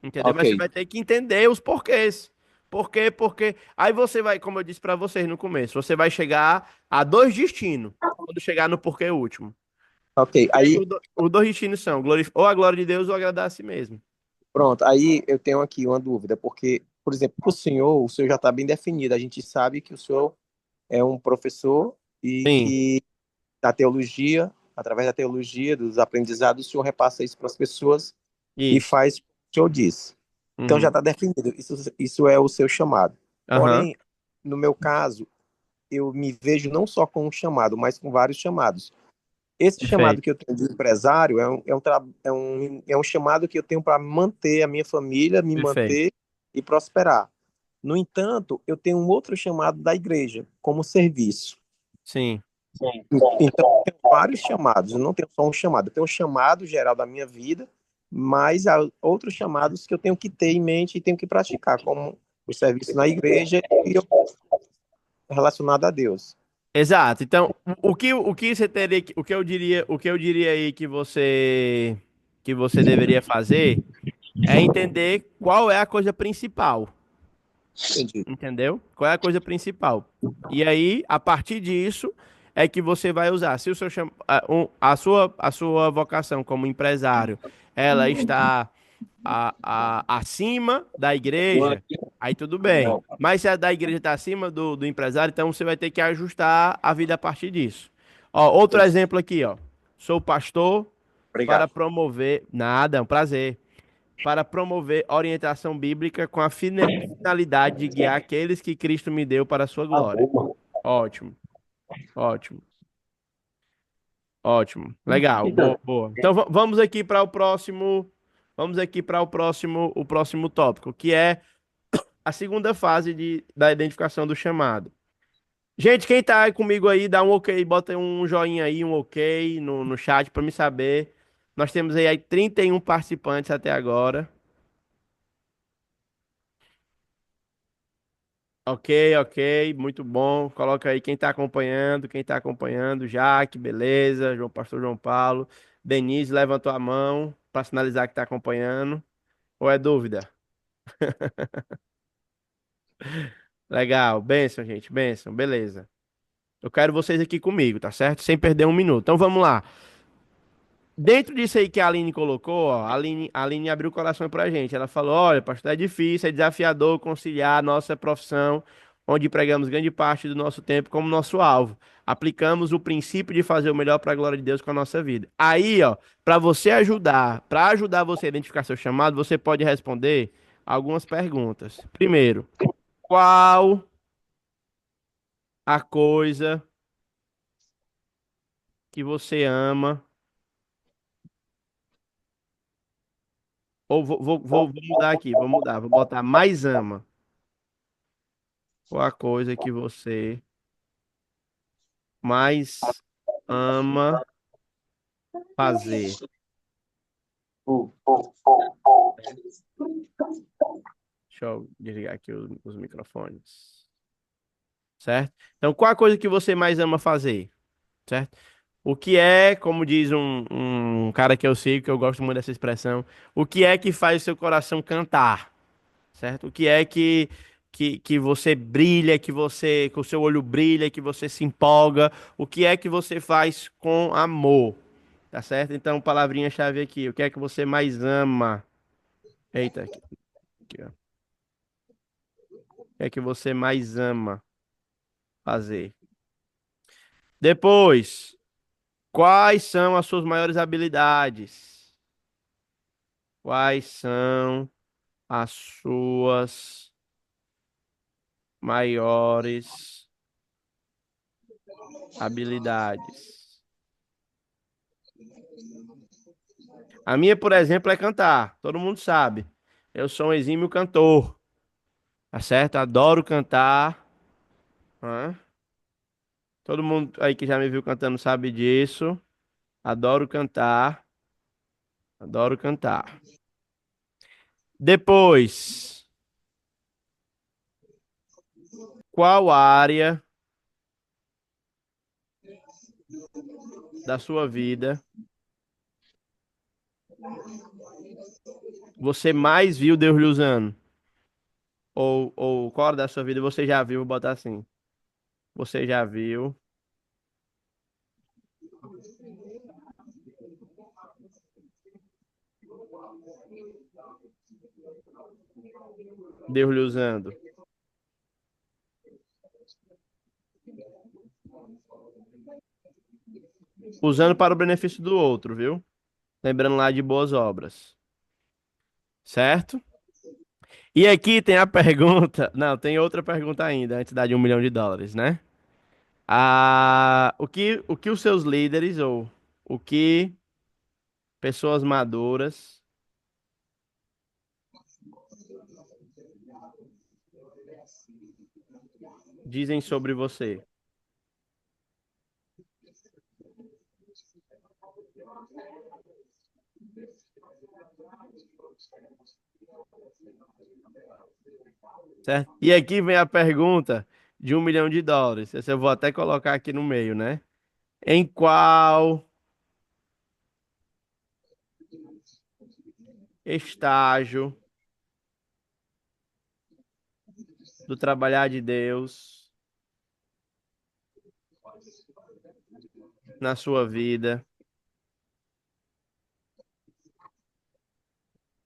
entendeu? Ok. Mas você vai ter que entender os porquês. Por quê? Porque aí você vai, como eu disse para vocês no começo, você vai chegar a dois destinos quando chegar no porquê último. Ok. E aí Aí, os dois destinos são ou a glória de Deus ou agradar a si mesmo. pronto. Aí eu tenho aqui uma dúvida, porque por exemplo, o senhor já está bem definido. A gente sabe que o senhor é um professor e Sim, que da teologia, através da teologia, dos aprendizados, o senhor repassa isso para as pessoas e isso. faz o que o senhor disse. Então já Uhum. está definido. Isso é o seu chamado. Aham, Porém, no meu caso, eu me vejo não só com um chamado, mas com vários chamados. Esse chamado perfeito. que eu tenho de empresário é um chamado que eu tenho para manter a minha família, me Perfeito. manter e prosperar. No entanto, eu tenho um outro chamado da igreja, como serviço. Sim. Então, eu tenho vários chamados, eu não tenho só um chamado. Eu tenho um chamado geral da minha vida, mas há outros chamados que eu tenho que ter em mente e tenho que praticar, como o serviço na igreja e relacionado a Deus. Exato. Então, o que você teria, o que eu diria aí que você deveria fazer é entender qual é a coisa principal, Entendi. entendeu? Qual é a coisa principal? E aí, a partir disso, é que você vai usar. Se o seu a sua vocação como empresário, ela está acima da igreja, aí tudo bem. Mas se a da igreja está acima do empresário, então você vai ter que ajustar a vida a partir disso. Ó, outro exemplo aqui, ó. Sou pastor para Obrigado. promover. Nada, é um prazer. Para promover orientação bíblica com a finalidade de guiar aqueles que Cristo me deu para a sua glória. Ótimo, ótimo, ótimo. Legal, boa, boa. Então vamos aqui para o próximo. Vamos aqui para o próximo tópico, que é a segunda fase da identificação do chamado. Gente, quem tá aí comigo aí, dá um ok, bota um joinha aí, um ok no chat para me saber. Nós temos aí 31 participantes até agora. Ok, ok, muito bom. Coloca aí quem tá acompanhando. Jaque, beleza. Pastor João Paulo. Denise levantou a mão para sinalizar que tá acompanhando. Ou é dúvida? Legal, benção, gente, benção, beleza. Eu quero vocês aqui comigo, tá certo? Sem perder um minuto. Então vamos lá. Dentro disso aí que a Aline colocou, ó, a Aline abriu o coração pra gente. Ela falou: olha, pastor, é difícil, é desafiador conciliar a nossa profissão, onde pregamos grande parte do nosso tempo como nosso alvo. Aplicamos o princípio de fazer o melhor para a glória de Deus com a nossa vida. Aí, ó, para ajudar você a identificar seu chamado, você pode responder algumas perguntas. Primeiro, qual a coisa que você ama? Ou vou mudar aqui, vou mudar, vou botar mais ama. Qual a coisa que você mais ama fazer? Deixa eu desligar aqui os microfones. Certo? Então, qual a coisa que você mais ama fazer? Certo? O que é, como diz um cara que eu sigo, que eu gosto muito dessa expressão, o que é que faz o seu coração cantar? Certo? O que é que você brilha, que o seu olho brilha, que você se empolga? O que é que você faz com amor? Tá certo? Então, palavrinha-chave aqui. O que é que você mais ama? Eita, aqui, ó. O que é que você mais ama fazer? Depois, quais são as suas maiores habilidades? Quais são as suas maiores habilidades? A minha, por exemplo, é cantar. Todo mundo sabe. Eu sou um exímio cantor, tá certo? Adoro cantar. Hã? Todo mundo aí que já me viu cantando sabe disso. Adoro cantar. Adoro cantar. Depois, qual área da sua vida você mais viu Deus lhe usando? Ou qual área da sua vida você já viu? Vou botar assim. Você já viu Deus lhe usando? Usando para o benefício do outro, viu? Lembrando lá de boas obras. Certo? E aqui tem a pergunta. Não, tem outra pergunta ainda, antes da de US$ 1 milhão, né? O que os seus líderes ou o que pessoas maduras dizem sobre você? Certo? E aqui vem a pergunta de US$ 1 milhão. Essa eu vou até colocar aqui no meio, né? Em qual estágio do trabalhar de Deus na sua vida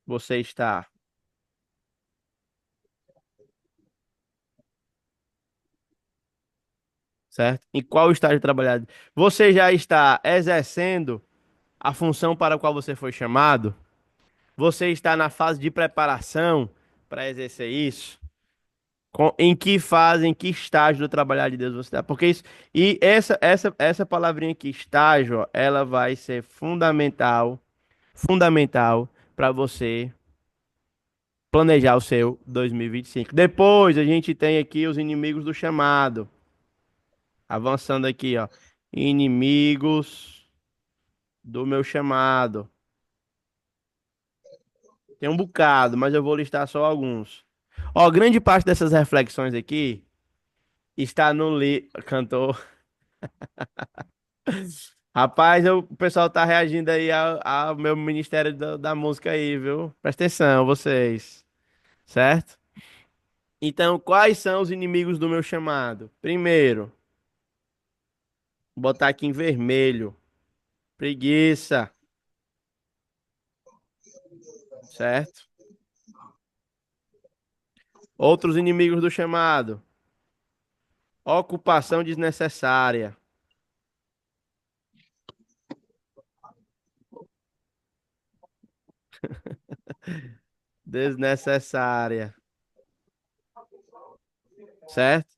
você está? Certo? Em qual estágio de trabalhar? Você já está exercendo a função para a qual você foi chamado? Você está na fase de preparação para exercer isso? Em que fase, em que estágio do trabalhar de Deus você está? Porque isso, e essa palavrinha aqui, estágio, ó, ela vai ser fundamental para você planejar o seu 2025. Depois a gente tem aqui os inimigos do chamado. Avançando aqui, ó. Inimigos do meu chamado. Tem um bocado, mas eu vou listar só alguns. Ó, grande parte dessas reflexões aqui está no cantor. Rapaz, o pessoal tá reagindo aí ao meu ministério da música aí, viu? Presta atenção, vocês. Certo? Então, quais são os inimigos do meu chamado? Primeiro, vou botar aqui em vermelho. Preguiça. Certo? Outros inimigos do chamado. Ocupação desnecessária. Desnecessária. Certo?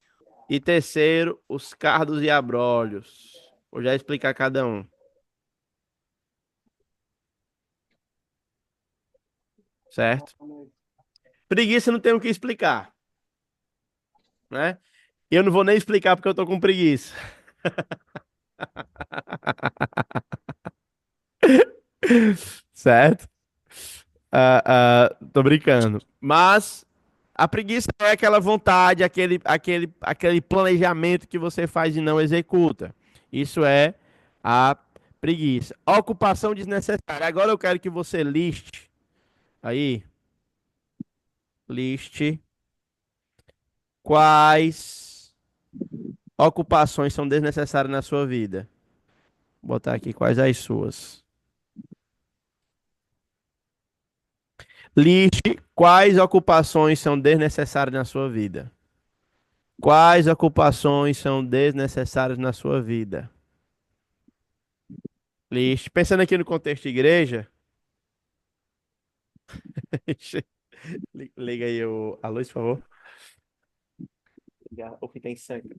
E terceiro, os cardos e abrolhos. Vou já explicar cada um. Certo? Preguiça não tem o que explicar, né? Eu não vou nem explicar porque eu tô com preguiça. Certo? Tô brincando. Mas a preguiça é aquela vontade, aquele planejamento que você faz e não executa. Isso é a preguiça. Ocupação desnecessária. Agora eu quero que você aí, liste quais ocupações são desnecessárias na sua vida. Vou botar aqui quais as suas. Liste quais ocupações são desnecessárias na sua vida. Quais ocupações são desnecessárias na sua vida? Liste. Pensando aqui no contexto de igreja. Liga aí a luz, por favor. Liga o que tem sangue.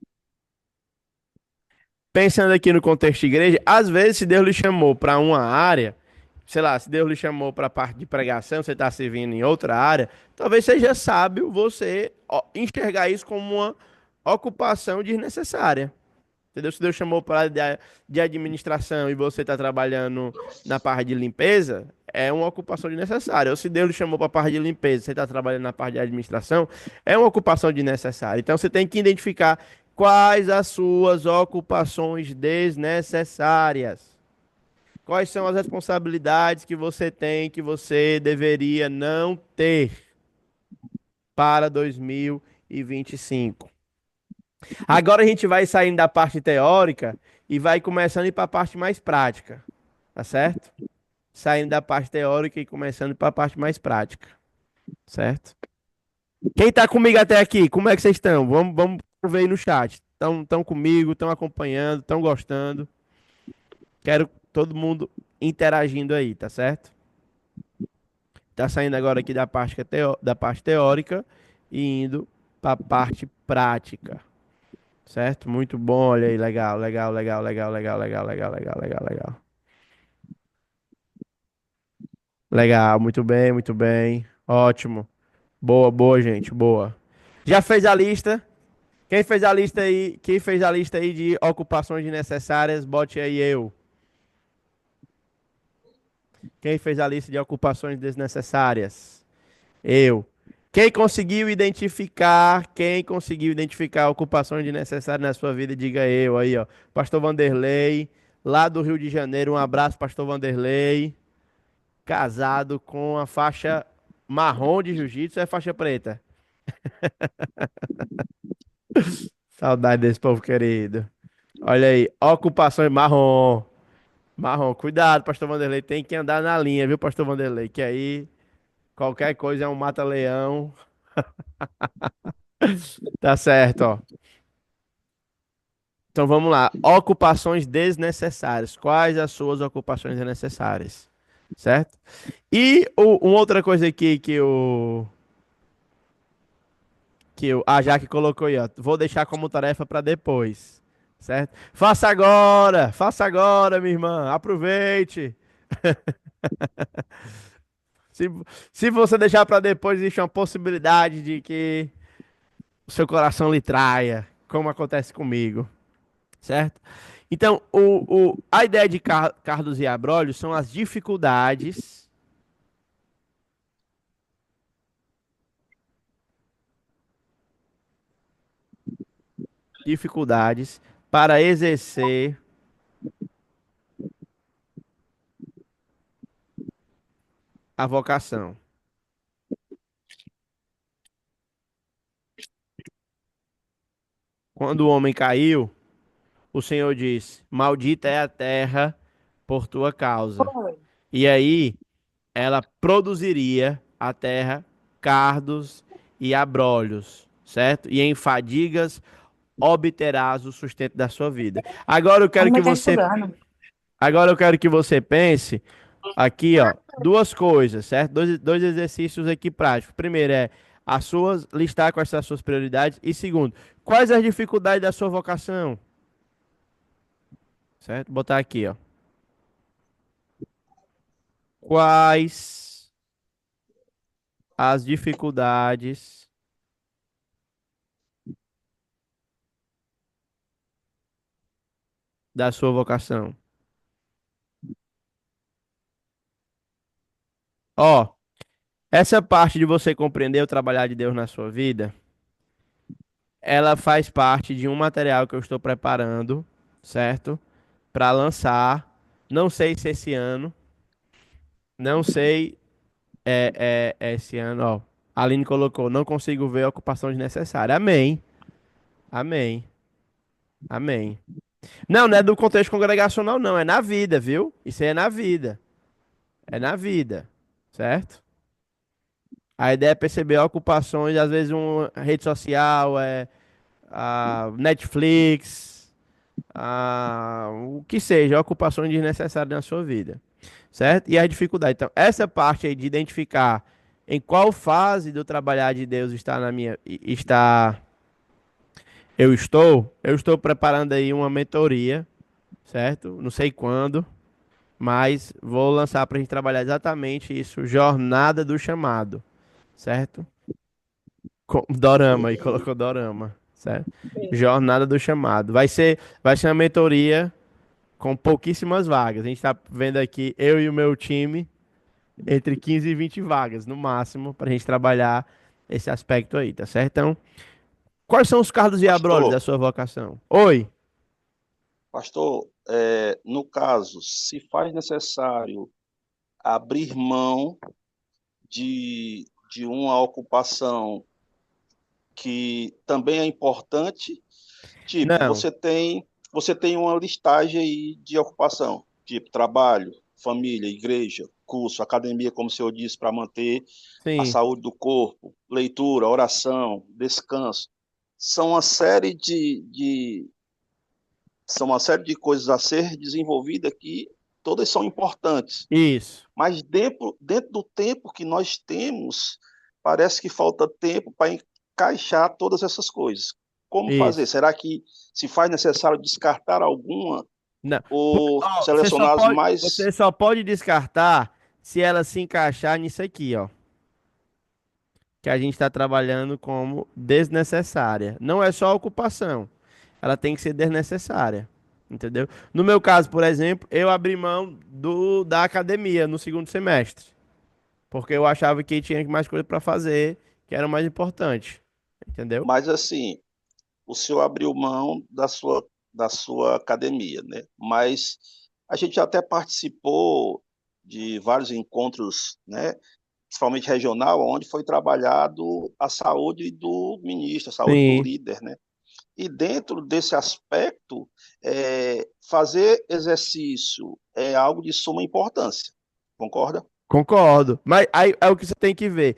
Pensando aqui no contexto de igreja, às vezes, se Deus lhe chamou para uma área, sei lá, se Deus lhe chamou para a parte de pregação, você está servindo em outra área, talvez seja sábio você enxergar isso como uma ocupação desnecessária. Entendeu? Se Deus chamou para de administração e você está trabalhando na parte de limpeza, é uma ocupação desnecessária. Ou se Deus lhe chamou para a parte de limpeza, você está trabalhando na parte de administração, é uma ocupação desnecessária. Então você tem que identificar quais as suas ocupações desnecessárias. Quais são as responsabilidades que você tem que você deveria não ter para 2025. Agora a gente vai saindo da parte teórica e vai começando a ir para a parte mais prática, tá certo? Saindo da parte teórica e começando para a parte mais prática, certo? Quem tá comigo até aqui, como é que vocês estão? Vamos ver aí no chat. Estão comigo, estão acompanhando, estão gostando. Quero todo mundo interagindo aí, tá certo? Tá saindo agora aqui da parte teórica e indo para a parte prática, certo? Muito bom, olha aí, legal, legal, legal, legal, legal, legal, legal, legal, legal, legal. Legal, muito bem, muito bem. Ótimo. Boa, boa, gente, boa. Já fez a lista? Quem fez a lista aí? Quem fez a lista aí de ocupações desnecessárias? Bote aí eu. Quem fez a lista de ocupações desnecessárias? Eu. Quem conseguiu identificar ocupações desnecessárias na sua vida, diga eu aí, ó. Pastor Vanderlei, lá do Rio de Janeiro, um abraço, Pastor Vanderlei. Casado com a faixa marrom de jiu-jitsu, é faixa preta. Saudade desse povo querido. Olha aí, ocupações marrom. Marrom, cuidado, Pastor Vanderlei, tem que andar na linha, viu, Pastor Vanderlei? Que aí qualquer coisa é um mata-leão. Tá certo, ó. Então vamos lá. Ocupações desnecessárias. Quais as suas ocupações desnecessárias? Certo? E uma outra coisa aqui a Jaque colocou aí, ó. Vou deixar como tarefa para depois. Certo? Faça agora, minha irmã. Aproveite. Se, se você deixar para depois, existe uma possibilidade de que o seu coração lhe traia, como acontece comigo. Certo? Então, a ideia de Carlos e Abrolhos são as dificuldades para exercer a vocação. Quando o homem caiu, o Senhor disse: Maldita é a terra por tua causa. E aí, ela produziria a terra cardos e abrolhos, certo? E em fadigas obterás o sustento da sua vida. Agora eu quero que você pense aqui, ó, duas coisas, certo? Dois exercícios aqui práticos. Primeiro é as suas, listar quais são as suas prioridades. E segundo, quais as dificuldades da sua vocação, certo? Botar aqui, ó. Quais as dificuldades da sua vocação? Ó, essa parte de você compreender o trabalhar de Deus na sua vida, ela faz parte de um material que eu estou preparando, certo? Para lançar. Não sei se esse ano, não sei esse ano, ó. A Aline colocou, não consigo ver a ocupação desnecessária. Amém. Amém. Amém. Não, não é do contexto congregacional, não. É na vida, viu? Isso aí é na vida. É na vida. Certo? A ideia é perceber ocupações, às vezes uma rede social, a Netflix, o que seja, ocupações desnecessárias na sua vida. Certo? E as dificuldades. Então, essa parte aí de identificar em qual fase do trabalhar de Deus está na minha está eu estou preparando aí uma mentoria, certo? Não sei quando, mas vou lançar para a gente trabalhar exatamente isso, jornada do chamado, certo? Dorama aí colocou dorama, certo? Jornada do chamado. Vai ser uma mentoria com pouquíssimas vagas. A gente está vendo aqui eu e o meu time entre 15 e 20 vagas no máximo para a gente trabalhar esse aspecto aí, tá certo? Então, quais são os cardos e abrolhos da Pastor, sua vocação? Oi. pastor, no caso, se faz necessário abrir mão de uma ocupação que também é importante, tipo, Não. você tem uma listagem aí de ocupação, tipo trabalho, família, igreja. recursos, academia, como o senhor disse, para manter a Sim, saúde do corpo, leitura, oração, descanso, são uma série são uma série de coisas a ser desenvolvida que todas são importantes. isso, Mas dentro do tempo que nós temos, parece que falta tempo para encaixar todas essas coisas. Como fazer? isso. Será que se faz necessário descartar alguma Não. ou Ó, selecionar as você mais. só pode descartar se ela se encaixar nisso aqui, ó. Que a gente está trabalhando como desnecessária. Não é só ocupação, ela tem que ser desnecessária, entendeu? No meu caso, por exemplo, eu abri mão da academia no segundo semestre, porque eu achava que tinha mais coisa para fazer, que era o mais importante, entendeu? Mas assim, o senhor abriu mão da sua academia, né? Mas a gente até participou de vários encontros, né? Principalmente regional, onde foi trabalhado a saúde do ministro, a saúde do Sim, líder, né? E dentro desse aspecto, fazer exercício é algo de suma importância, concorda? concordo. Mas aí é o que você tem que ver.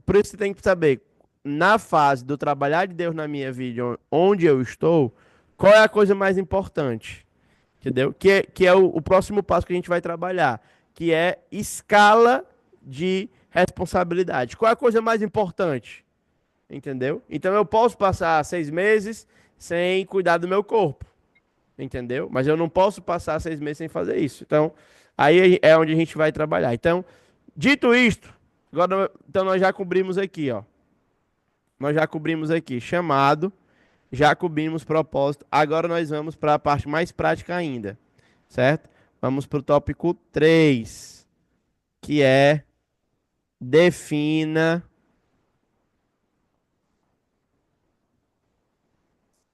Por isso você tem que saber, na fase do trabalhar de Deus na minha vida, onde eu estou, qual é a coisa mais importante? Entendeu? Que é o próximo passo que a gente vai trabalhar, que é escala de responsabilidade. Qual é a coisa mais importante? Entendeu? Então eu posso passar 6 meses sem cuidar do meu corpo, entendeu? Mas eu não posso passar 6 meses sem fazer isso. Então, aí é onde a gente vai trabalhar. Então, dito isto, agora então nós já cobrimos aqui, ó. Nós já cobrimos aqui chamado, já cobrimos propósito. Agora nós vamos para a parte mais prática ainda, certo? Vamos para o tópico 3, que é defina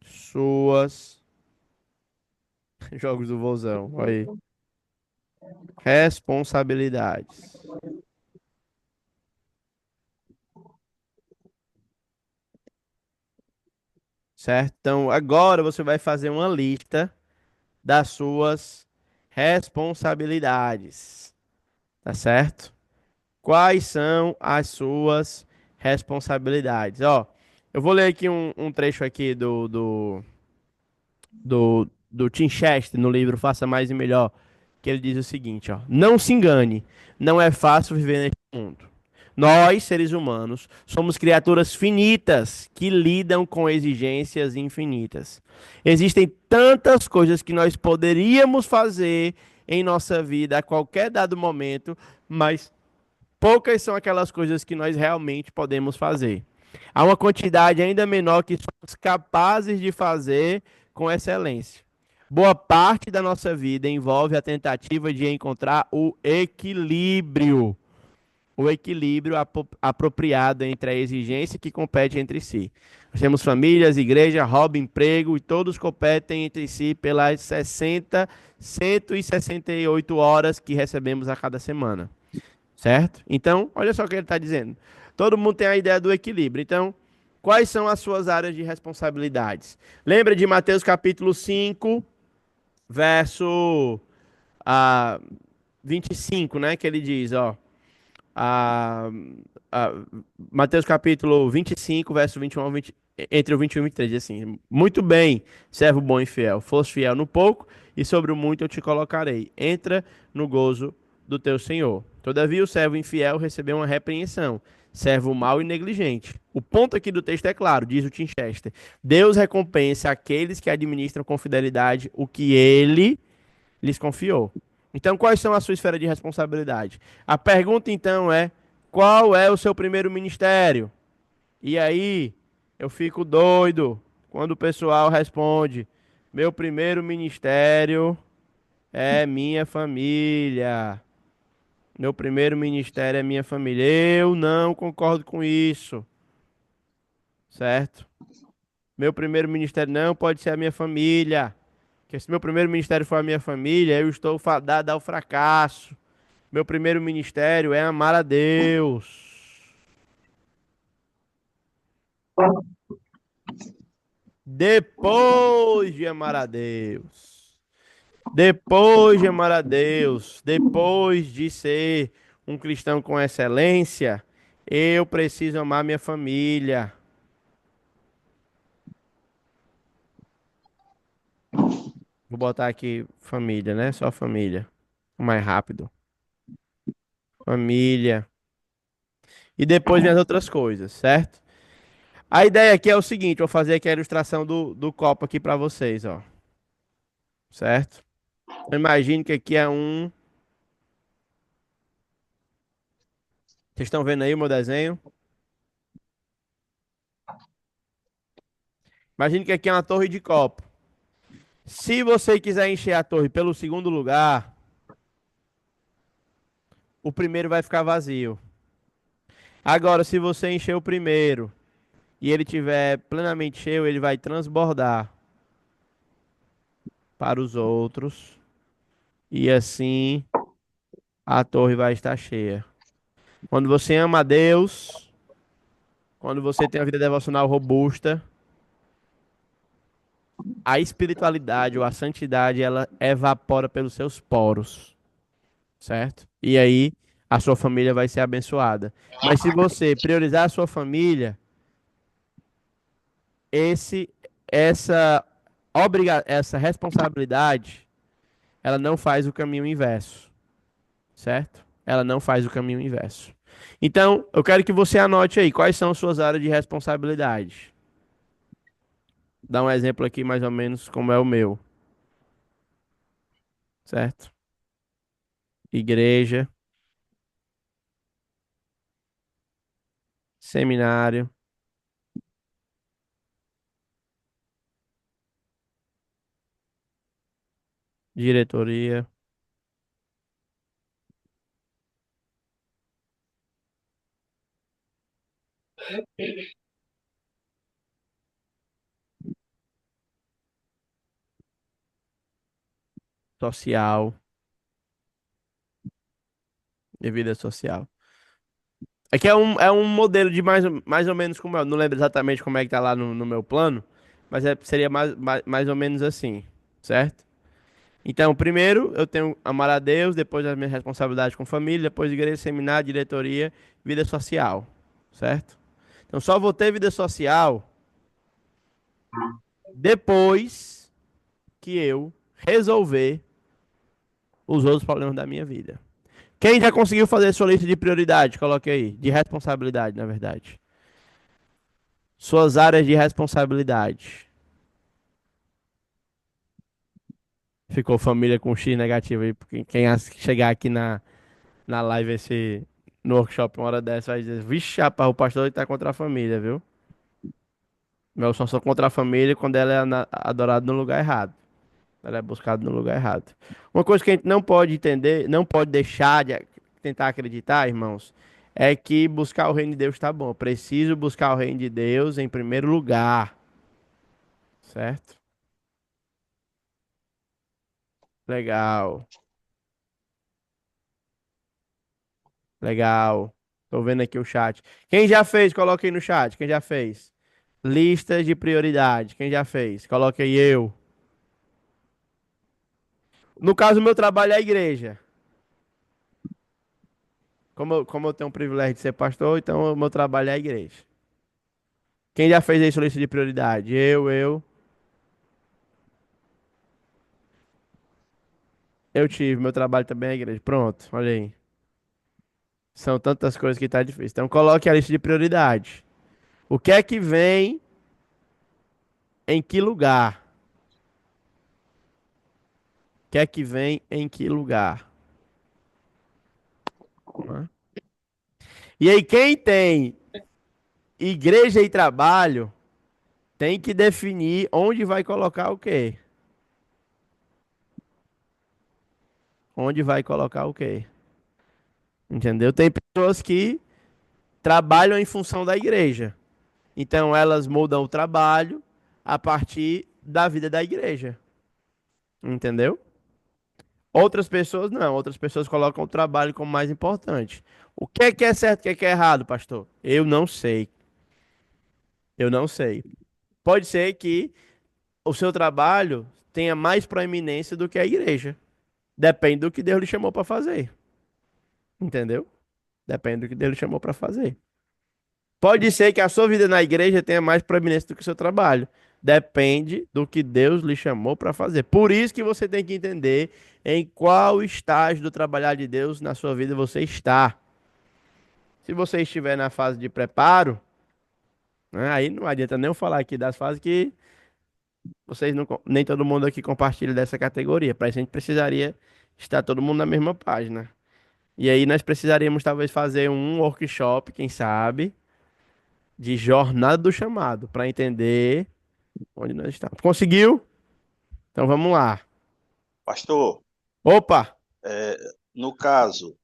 suas jogos do Vozão. Olha aí. Responsabilidades. Certo? Então, agora você vai fazer uma lista das suas responsabilidades. Tá certo? Quais são as suas responsabilidades? Ó, eu vou ler aqui um trecho aqui do Tim Chester no livro Faça Mais e Melhor, que ele diz o seguinte, ó: não se engane, não é fácil viver neste mundo. Nós, seres humanos, somos criaturas finitas que lidam com exigências infinitas. Existem tantas coisas que nós poderíamos fazer em nossa vida a qualquer dado momento, mas poucas são aquelas coisas que nós realmente podemos fazer. Há uma quantidade ainda menor que somos capazes de fazer com excelência. Boa parte da nossa vida envolve a tentativa de encontrar o equilíbrio apropriado entre a exigência que compete entre si. Nós temos famílias, igreja, hobby, emprego e todos competem entre si pelas 168 horas que recebemos a cada semana. Certo? Então, olha só o que ele está dizendo. Todo mundo tem a ideia do equilíbrio. Então, quais são as suas áreas de responsabilidades? Lembra de Mateus capítulo 5, verso 25, né? Que ele diz, ó. A, a, Mateus capítulo 25, verso 21 ao 20, entre o 21 e o 23, diz assim: muito bem, servo bom e fiel. Foste fiel no pouco, e sobre o muito eu te colocarei. Entra no gozo do teu Senhor. Todavia, o servo infiel recebeu uma repreensão. Servo mau e negligente. O ponto aqui do texto é claro, diz o Tim Chester. Deus recompensa aqueles que administram com fidelidade o que ele lhes confiou. Então, quais são a sua esfera de responsabilidade? A pergunta, então, é: qual é o seu primeiro ministério? E aí, eu fico doido quando o pessoal responde: meu primeiro ministério é minha família. Meu primeiro ministério é minha família. Eu não concordo com isso, certo? Meu primeiro ministério não pode ser a minha família. Porque se meu primeiro ministério for a minha família, eu estou fadado ao fracasso. Meu primeiro ministério é amar a Deus. Depois de amar a Deus. Depois de amar a Deus, depois de ser um cristão com excelência, eu preciso amar minha família. Vou botar aqui família, né? Só família. Mais rápido. Família. E depois vem as outras coisas, certo? A ideia aqui é o seguinte, vou fazer aqui a ilustração do copo aqui para vocês, ó. Certo? Então, imagine que aqui é um... Vocês estão vendo aí o meu desenho? Imagine que aqui é uma torre de copo. Se você quiser encher a torre pelo segundo lugar, o primeiro vai ficar vazio. Agora, se você encher o primeiro e ele tiver plenamente cheio, ele vai transbordar para os outros e assim a torre vai estar cheia. Quando você ama a Deus, quando você tem uma vida devocional robusta, a espiritualidade ou a santidade, ela evapora pelos seus poros, certo? E aí a sua família vai ser abençoada. Mas se você priorizar a sua família, esse essa essa responsabilidade, ela não faz o caminho inverso, certo? Ela não faz o caminho inverso. Então, eu quero que você anote aí quais são suas áreas de responsabilidade. Dá um exemplo aqui mais ou menos como é o meu, certo? Igreja, seminário, diretoria, social e vida social. Aqui é um modelo de mais ou menos como é. Eu não lembro exatamente como é que tá lá no meu plano, mas seria mais ou menos assim, certo? Então, primeiro eu tenho amar a Deus, depois as minhas responsabilidades com família, depois igreja, seminário, diretoria, vida social, certo? Então, só vou ter vida social depois que eu resolver os outros problemas da minha vida. Quem já conseguiu fazer sua lista de prioridade? Coloque aí. De responsabilidade, na verdade. Suas áreas de responsabilidade. Ficou família com X negativo aí. Porque quem chegar aqui na live no workshop uma hora dessa vai dizer: Vixe, rapaz, o pastor tá contra a família, viu? Eu só sou contra a família quando ela é adorada no lugar errado. Ela é buscada no lugar errado. Uma coisa que a gente não pode entender, não pode deixar de tentar acreditar, irmãos, é que buscar o reino de Deus está bom. Eu preciso buscar o reino de Deus em primeiro lugar, certo? Legal, legal. Tô vendo aqui o chat. Quem já fez, coloque aí no chat. Quem já fez? Listas de prioridade. Quem já fez? Coloque aí eu. No caso, o meu trabalho é a igreja. Como eu tenho o privilégio de ser pastor, então o meu trabalho é a igreja. Quem já fez isso, lista de prioridade? Eu. Eu tive, meu trabalho também é a igreja. Pronto, olha aí. São tantas coisas que tá difícil. Então coloque a lista de prioridade. O que é que vem em que lugar? O que é que vem em que lugar? Né? E aí, quem tem igreja e trabalho tem que definir onde vai colocar o quê? Onde vai colocar o quê? Entendeu? Tem pessoas que trabalham em função da igreja. Então elas mudam o trabalho a partir da vida da igreja. Entendeu? Outras pessoas não. Outras pessoas colocam o trabalho como mais importante. O que é certo, o que é errado, pastor? Eu não sei. Eu não sei. Pode ser que o seu trabalho tenha mais proeminência do que a igreja. Depende do que Deus lhe chamou para fazer. Entendeu? Depende do que Deus lhe chamou para fazer. Pode ser que a sua vida na igreja tenha mais proeminência do que o seu trabalho. Depende do que Deus lhe chamou para fazer. Por isso que você tem que entender em qual estágio do trabalhar de Deus na sua vida você está. Se você estiver na fase de preparo, né, aí não adianta nem eu falar aqui das fases que vocês não, nem todo mundo aqui compartilha dessa categoria. Para isso a gente precisaria estar todo mundo na mesma página. E aí nós precisaríamos talvez fazer um workshop, quem sabe, de jornada do chamado, para entender onde nós estamos. Conseguiu? Então vamos lá. Pastor, Opa! no caso,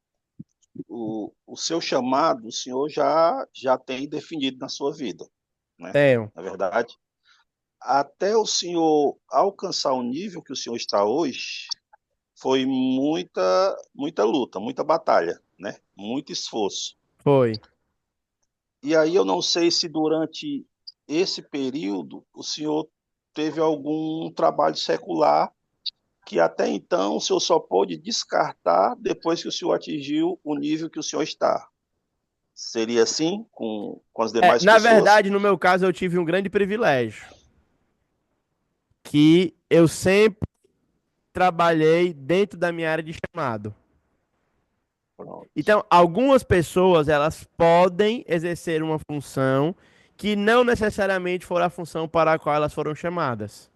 o seu chamado, o senhor já tem definido na sua vida, né? Tenho. Na verdade, até o senhor alcançar o nível que o senhor está hoje, foi muita luta, muita batalha, né? Muito esforço. Foi. E aí eu não sei se durante esse período o senhor teve algum trabalho secular que até então o senhor só pôde descartar depois que o senhor atingiu o nível que o senhor está. Seria assim com as demais Na pessoas? verdade, no meu caso, eu tive um grande privilégio, que eu sempre trabalhei dentro da minha área de chamado. Pronto. Então, algumas pessoas, elas podem exercer uma função que não necessariamente for a função para a qual elas foram chamadas.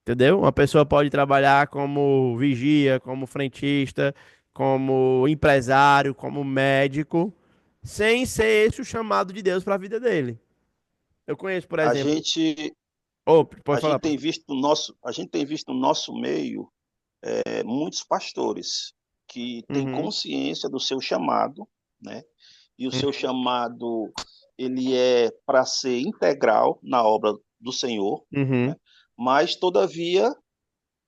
Entendeu? Uma pessoa pode trabalhar como vigia, como frentista, como empresário, como médico, sem ser esse o chamado de Deus para a vida dele. Eu conheço, por A exemplo. gente, Oh, pode a falar, gente tem pastor. visto no nosso meio muitos pastores que têm Uhum, consciência do seu chamado, né? E o seu chamado ele é para ser integral na obra do Senhor, uhum, né? Mas todavia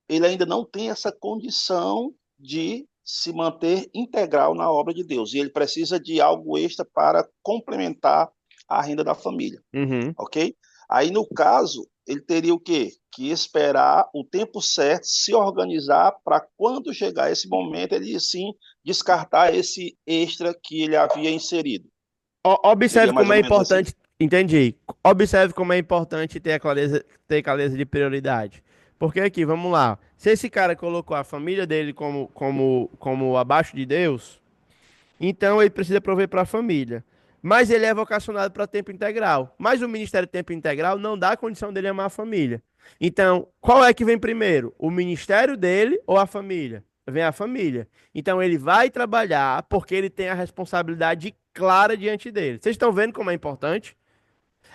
ele ainda não tem essa condição de se manter integral na obra de Deus. E ele precisa de algo extra para complementar a renda da família, uhum. ok? Aí, no caso, ele teria o quê? Que esperar o tempo certo, se organizar para quando chegar esse momento, ele sim descartar esse extra que ele havia inserido. Observe Seria mais como ou é menos assim? importante, entendi. Observe como é importante ter clareza de prioridade. Porque aqui, vamos lá. Se esse cara colocou a família dele como abaixo de Deus, então ele precisa prover para a família. Mas ele é vocacionado para tempo integral. Mas o ministério de tempo integral não dá a condição dele amar a família. Então, qual é que vem primeiro? O ministério dele ou a família? Vem a família. Então ele vai trabalhar porque ele tem a responsabilidade clara diante dele. Vocês estão vendo como é importante?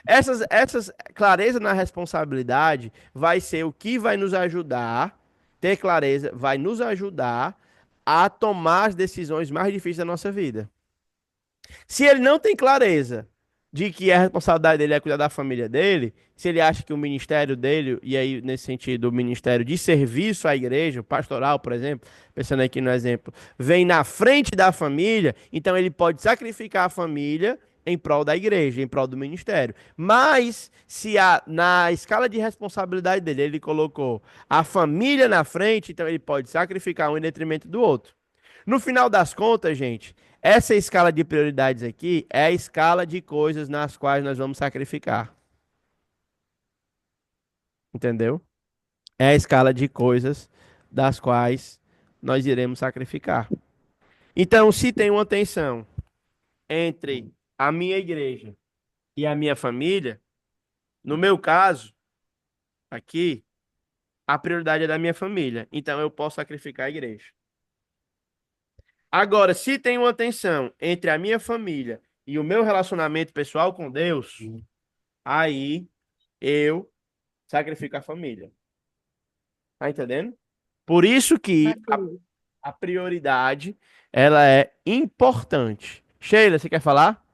Essas clareza na responsabilidade vai ser o que vai nos ajudar, ter clareza, vai nos ajudar a tomar as decisões mais difíceis da nossa vida. Se ele não tem clareza de que a responsabilidade dele é cuidar da família dele, se ele acha que o ministério dele, e aí nesse sentido, o ministério de serviço à igreja, o pastoral, por exemplo, pensando aqui no exemplo, vem na frente da família, então ele pode sacrificar a família em prol da igreja, em prol do ministério. Mas se na escala de responsabilidade dele ele colocou a família na frente, então ele pode sacrificar um em detrimento do outro. No final das contas, gente, essa escala de prioridades aqui é a escala de coisas nas quais nós vamos sacrificar. Entendeu? É a escala de coisas das quais nós iremos sacrificar. Então, se tem uma tensão entre a minha igreja e a minha família, no meu caso, aqui, a prioridade é da minha família. Então, eu posso sacrificar a igreja. Agora, se tem uma tensão entre a minha família e o meu relacionamento pessoal com Deus, aí eu sacrifico a família. Tá entendendo? Por isso que a prioridade, ela é importante. Sheila, você quer falar?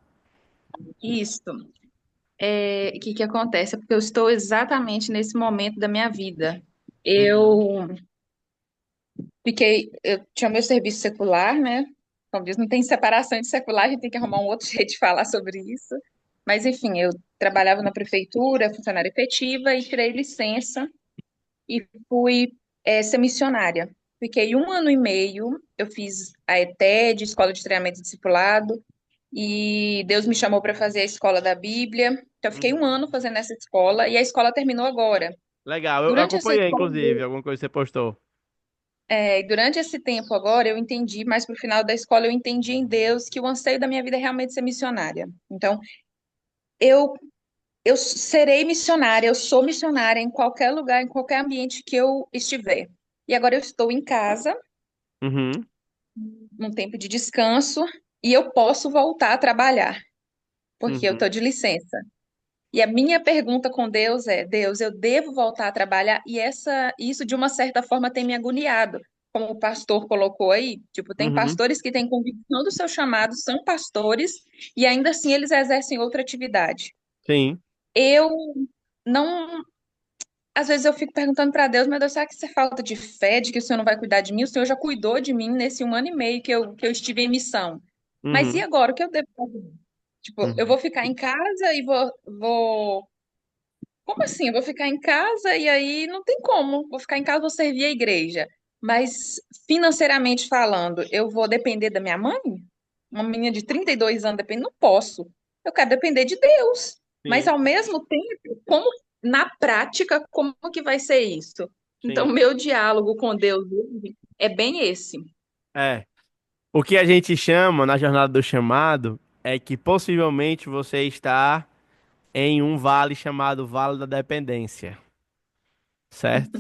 Isso. O que que acontece? É porque eu estou exatamente nesse momento da minha vida. Uhum. Eu tinha meu serviço secular, né? Como diz, não tem separação de secular, a gente tem que arrumar um outro jeito de falar sobre isso. Mas, enfim, eu trabalhava na prefeitura, funcionária efetiva, e tirei licença e fui ser missionária. Fiquei 1 ano e meio, eu fiz a ETED, Escola de Treinamento e Discipulado, e Deus me chamou para fazer a escola da Bíblia. Então, eu fiquei um Uhum. ano fazendo essa escola, e a escola terminou agora. Legal, eu Durante essa acompanhei, escola, inclusive, alguma coisa que você postou. durante esse tempo agora, eu entendi, mais pro final da escola, eu entendi em Deus que o anseio da minha vida é realmente ser missionária. Então, eu eu serei missionária, eu sou missionária em qualquer lugar, em qualquer ambiente que eu estiver. E agora eu estou em casa, Uhum, num tempo de descanso, e eu posso voltar a trabalhar, porque eu uhum, estou de licença. E a minha pergunta com Deus é: Deus, eu devo voltar a trabalhar? E isso de uma certa forma tem me agoniado, como o pastor colocou aí. Tipo, tem uhum. pastores que têm convicção do seu chamado, são pastores, e ainda assim eles exercem outra atividade. Sim, Eu não, às vezes eu fico perguntando para Deus, meu Deus, será que isso é falta de fé, de que o Senhor não vai cuidar de mim? O Senhor já cuidou de mim nesse 1 ano e meio que eu estive em missão. Mas e uhum, agora? O que eu devo fazer? Tipo, eu uhum. vou ficar em casa e vou... Como assim? Eu vou ficar em casa e aí não tem como. Vou ficar em casa, vou servir a igreja. Mas financeiramente falando, eu vou depender da minha mãe? Uma menina de 32 anos depende? Não posso. Eu quero depender de Deus. Mas Sim, ao mesmo tempo, como na prática, como que vai ser isso? Então, sim. meu diálogo com Deus hoje é bem esse. É. O que a gente chama na jornada do chamado é que possivelmente você está em um vale chamado Vale da Dependência, certo?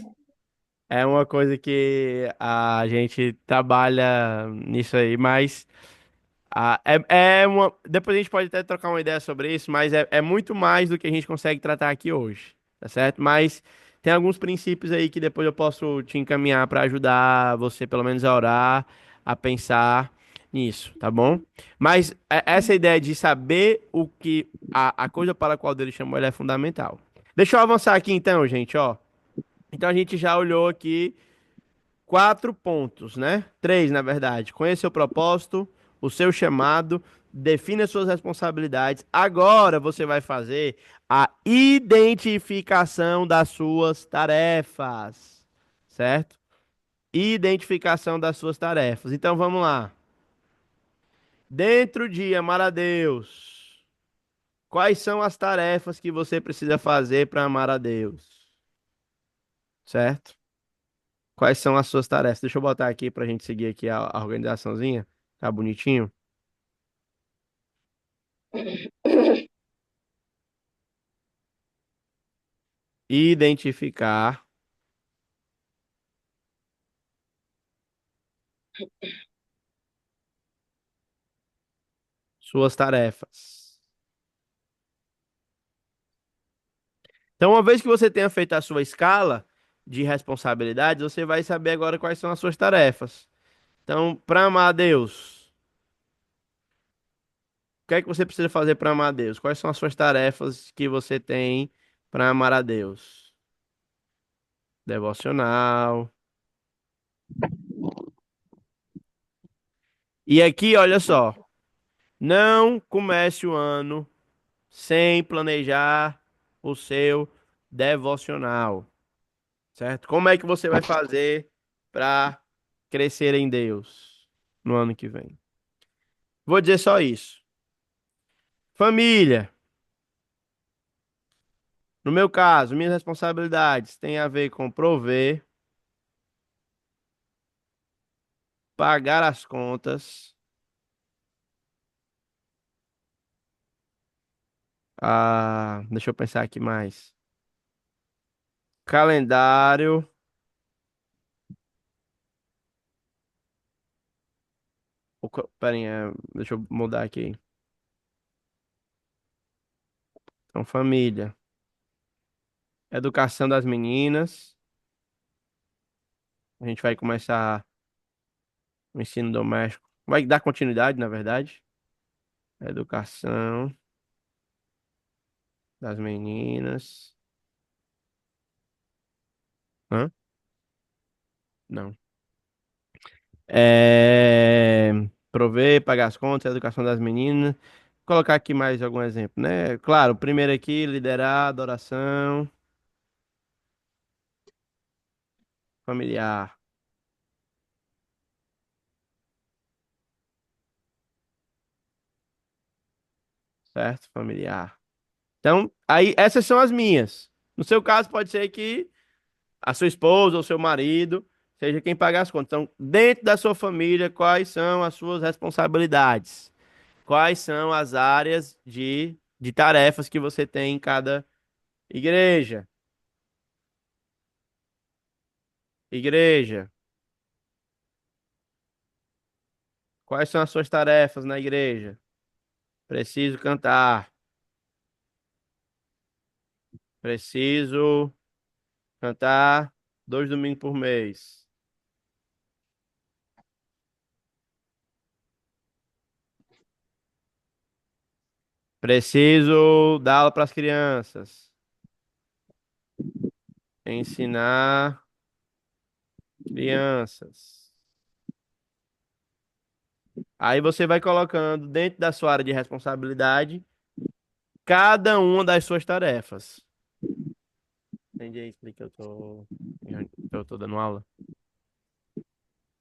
É uma coisa que a gente trabalha nisso aí, mas é uma. Depois a gente pode até trocar uma ideia sobre isso, mas é muito mais do que a gente consegue tratar aqui hoje, tá certo? Mas tem alguns princípios aí que depois eu posso te encaminhar para ajudar você, pelo menos, a orar, a pensar nisso, tá bom? Mas essa ideia de saber o que a coisa para a qual Deus chamou, ela é fundamental. Deixa eu avançar aqui então, gente, ó. Então a gente já olhou aqui 4 pontos, né? Três, na verdade. Conheça o propósito, o seu chamado, defina as suas responsabilidades. Agora você vai fazer a identificação das suas tarefas, certo? Identificação das suas tarefas. Então vamos lá. Dentro de amar a Deus, quais são as tarefas que você precisa fazer para amar a Deus, certo? Quais são as suas tarefas? Deixa eu botar aqui para a gente seguir aqui a organizaçãozinha. Tá bonitinho? Identificar suas tarefas. Então, uma vez que você tenha feito a sua escala de responsabilidades, você vai saber agora quais são as suas tarefas. Então, para amar a Deus, o que é que você precisa fazer para amar a Deus? Quais são as suas tarefas que você tem para amar a Deus? Devocional. E aqui, olha só, não comece o ano sem planejar o seu devocional, certo? Como é que você vai fazer para crescer em Deus no ano que vem? Vou dizer só isso. Família, no meu caso, minhas responsabilidades têm a ver com prover, pagar as contas, deixa eu pensar aqui mais. Calendário, pera aí, deixa eu mudar aqui. Então, família, educação das meninas. A gente vai começar o ensino doméstico. Vai dar continuidade, na verdade. Educação das meninas. Hã? Não. É... Prover, pagar as contas, educação das meninas. Vou colocar aqui mais algum exemplo, né? Claro, o primeiro aqui, liderar, adoração. familiar. Certo? Familiar. Então, aí, essas são as minhas. No seu caso, pode ser que a sua esposa ou seu marido seja quem paga as contas. Então, dentro da sua família, quais são as suas responsabilidades? Quais são as áreas de tarefas que você tem em cada igreja? Igreja. Quais são as suas tarefas na igreja? Preciso cantar. Preciso cantar 2 domingos por mês. Preciso dar aula para as crianças. Ensinar crianças. Aí você vai colocando dentro da sua área de responsabilidade cada uma das suas tarefas. Entendi aí, explica, eu tô dando aula.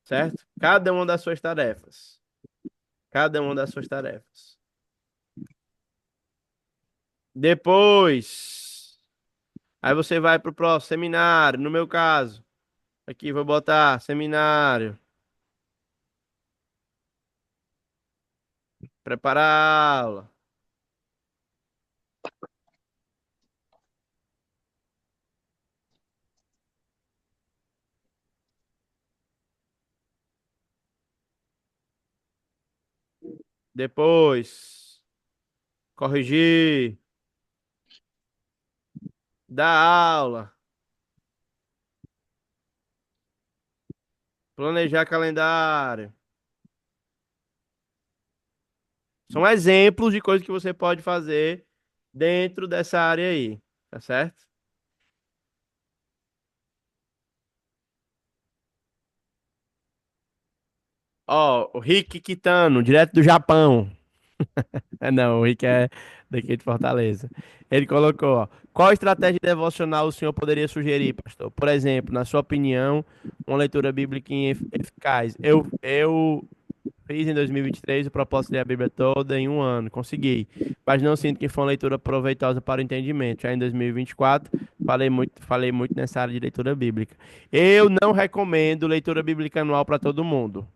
Certo? Cada uma das suas tarefas. Cada uma das suas tarefas. Depois, aí você vai para o próximo seminário. No meu caso, aqui vou botar seminário. Preparar a aula. Depois, corrigir. Dar aula. Planejar calendário. São exemplos de coisas que você pode fazer dentro dessa área aí, tá certo? Ó, o Rick Kitano, direto do Japão. É não, o Rick é daqui de Fortaleza. Ele colocou, ó, qual estratégia devocional o senhor poderia sugerir, pastor? Por exemplo, na sua opinião, uma leitura bíblica eficaz. Eu fiz em 2023 o propósito de ler a Bíblia toda em um ano, consegui. Mas não sinto que foi uma leitura proveitosa para o entendimento. Já em 2024, falei muito nessa área de leitura bíblica. Eu não recomendo leitura bíblica anual para todo mundo.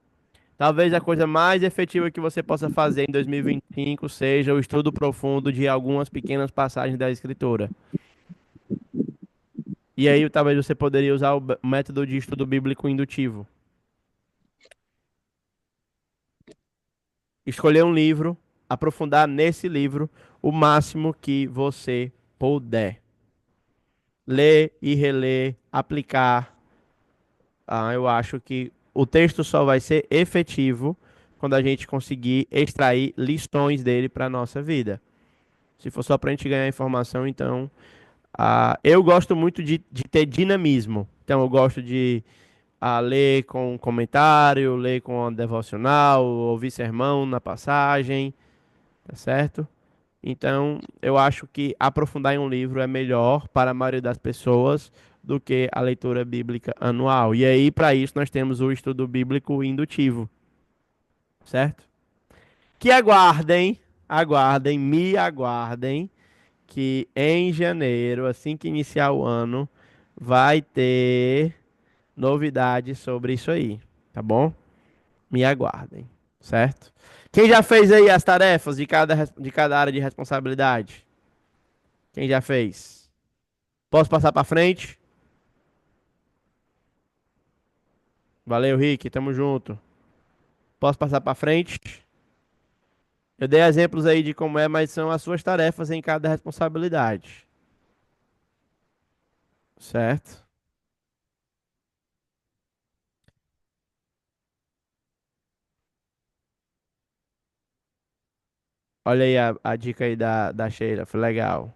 Talvez a coisa mais efetiva que você possa fazer em 2025 seja o estudo profundo de algumas pequenas passagens da Escritura. E aí, talvez você poderia usar o método de estudo bíblico indutivo. Escolher um livro, aprofundar nesse livro o máximo que você puder. Ler e reler, aplicar. Eu acho que o texto só vai ser efetivo quando a gente conseguir extrair lições dele para a nossa vida. Se for só para a gente ganhar informação, então. Eu gosto muito de ter dinamismo. Então, eu gosto de ler com comentário, ler com devocional, ouvir sermão na passagem, tá certo? Então, eu acho que aprofundar em um livro é melhor para a maioria das pessoas do que a leitura bíblica anual. E aí, para isso, nós temos o estudo bíblico indutivo, certo? Que me aguardem, que em janeiro, assim que iniciar o ano, vai ter novidades sobre isso aí, tá bom? Me aguardem, certo? Quem já fez aí as tarefas de cada área de responsabilidade? Quem já fez? Posso passar para frente? Valeu, Rick, tamo junto. Posso passar para frente? Eu dei exemplos aí de como é, mas são as suas tarefas em cada responsabilidade, certo? Olha aí a dica aí da Sheila, foi legal.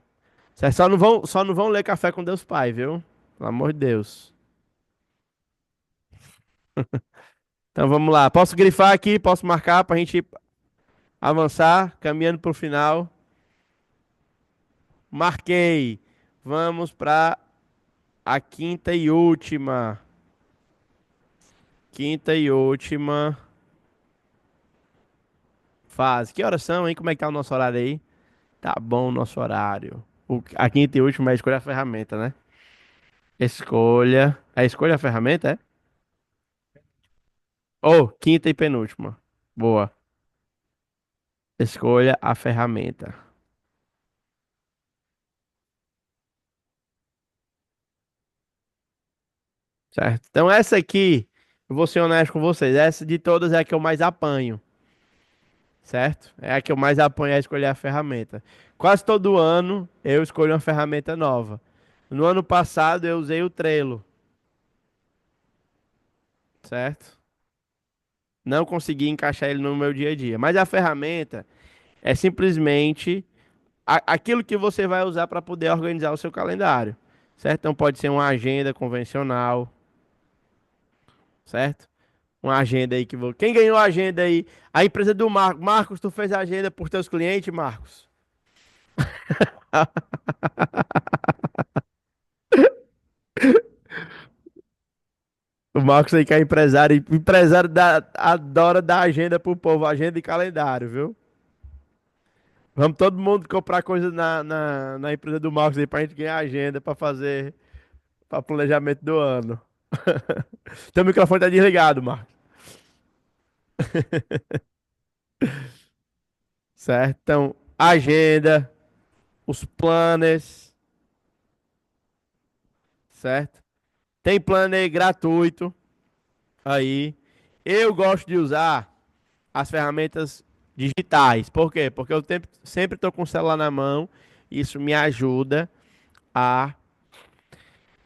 Vocês só não vão ler Café com Deus Pai, viu? Pelo amor de Deus. Então vamos lá. Posso grifar aqui? Posso marcar para a gente avançar, caminhando para o final? Marquei. Vamos para a quinta e última. quinta e última fase. Que horas são, hein? Como é que tá o nosso horário aí? Tá bom o nosso horário. A quinta e última é escolha a ferramenta, né? Escolha. É escolha a ferramenta, é? Ou quinta e penúltima. Boa. Escolha a ferramenta. Certo? Então essa aqui, eu vou ser honesto com vocês, essa de todas é a que eu mais apanho, certo? É a que eu mais apanho a escolher a ferramenta. Quase todo ano eu escolho uma ferramenta nova. No ano passado eu usei o Trello, certo? Não consegui encaixar ele no meu dia a dia. Mas a ferramenta é simplesmente aquilo que você vai usar para poder organizar o seu calendário, certo? Então pode ser uma agenda convencional, certo? Uma agenda aí que quem ganhou a agenda aí? A empresa do Marcos. Marcos, tu fez a agenda por teus clientes, Marcos? O Marcos aí que é empresário, e empresário adora dar agenda pro povo, agenda e calendário, viu? Vamos todo mundo comprar coisa na empresa do Marcos aí pra gente ganhar agenda pra fazer para planejamento do ano. Teu microfone tá desligado, Marcos. Certo? Então, agenda, os planners, certo? Tem planner gratuito aí. Eu gosto de usar as ferramentas digitais. Por quê? Porque eu sempre estou com o celular na mão. Isso me ajuda a,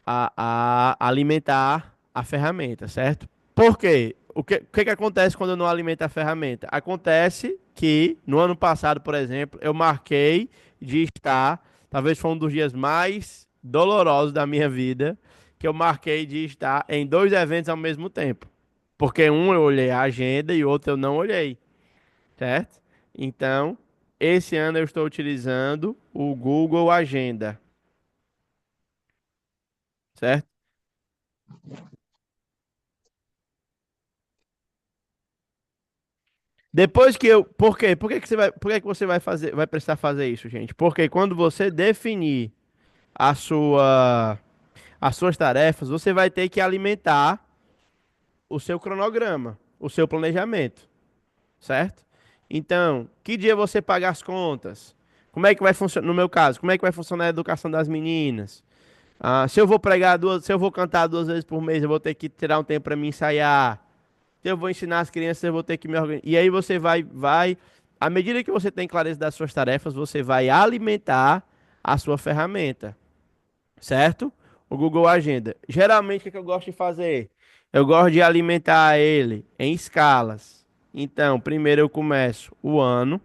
a alimentar a ferramenta, certo? Por quê? O que acontece quando eu não alimento a ferramenta? Acontece que no ano passado, por exemplo, eu marquei de estar, talvez foi um dos dias mais dolorosos da minha vida, que eu marquei de estar em dois eventos ao mesmo tempo. Porque um eu olhei a agenda e o outro eu não olhei, certo? Então, esse ano eu estou utilizando o Google Agenda, certo? Depois que eu, por quê? Por que que você vai fazer, vai precisar fazer isso, gente? Porque quando você definir a sua, as suas tarefas, você vai ter que alimentar o seu cronograma, o seu planejamento, certo? Então, que dia você paga as contas? Como é que vai funcionar, no meu caso, como é que vai funcionar a educação das meninas? Se eu vou pregar duas, se eu vou cantar 2 vezes por mês, eu vou ter que tirar um tempo para me ensaiar. Se eu vou ensinar as crianças, eu vou ter que me organizar. E aí você à medida que você tem clareza das suas tarefas, você vai alimentar a sua ferramenta, certo? O Google Agenda. Geralmente, o que eu gosto de fazer? Eu gosto de alimentar ele em escalas. Então, primeiro eu começo o ano,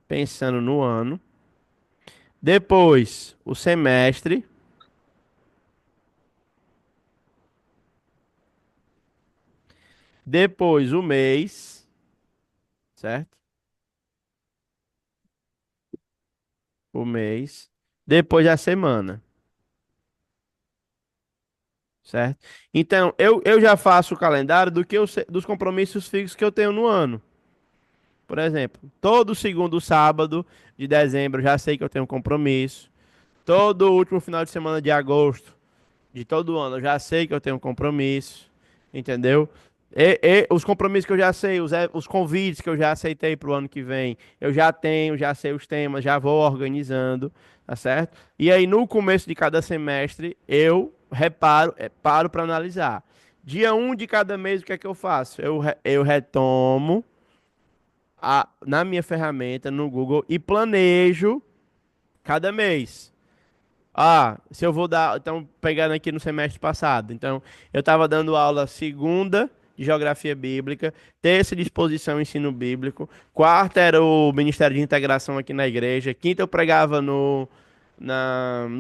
pensando no ano. Depois, o semestre. Depois, o mês, certo? O mês. Depois, a semana, certo? Então, eu já faço o calendário dos compromissos fixos que eu tenho no ano. Por exemplo, todo segundo sábado de dezembro eu já sei que eu tenho um compromisso. Todo último final de semana de agosto de todo ano eu já sei que eu tenho um compromisso. Entendeu? Os compromissos que eu já sei, os convites que eu já aceitei para o ano que vem, eu já tenho, já sei os temas, já vou organizando, tá certo? E aí no começo de cada semestre eu paro para analisar. Dia um de cada mês, o que é que eu faço? Eu retomo na minha ferramenta, no Google, e planejo cada mês. Se eu vou dar. Então, pegando aqui no semestre passado. Então, eu estava dando aula segunda de Geografia Bíblica, terça de exposição e ensino bíblico, quarta era o Ministério de Integração aqui na igreja, quinta eu pregava no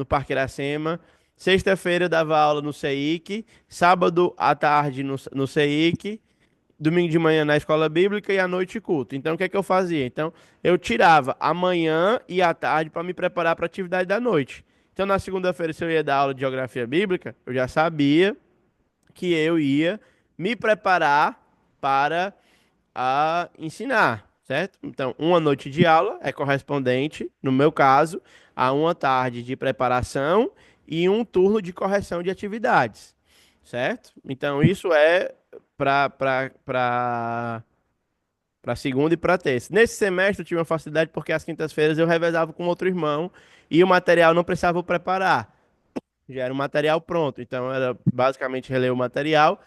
Parque Iracema, sexta-feira eu dava aula no CEIC, sábado à tarde no CEIC, domingo de manhã na escola bíblica e à noite culto. Então, o que é que eu fazia? Então, eu tirava a manhã e a tarde para me preparar para a atividade da noite. Então, na segunda-feira, se eu ia dar aula de geografia bíblica, eu já sabia que eu ia me preparar para ensinar, certo? Então, uma noite de aula é correspondente, no meu caso, a uma tarde de preparação e um turno de correção de atividades, certo? Então, isso é para segunda e para terça. Nesse semestre eu tive uma facilidade porque às quintas-feiras eu revezava com outro irmão e o material não precisava eu preparar. Já era um material pronto, então era basicamente reler o material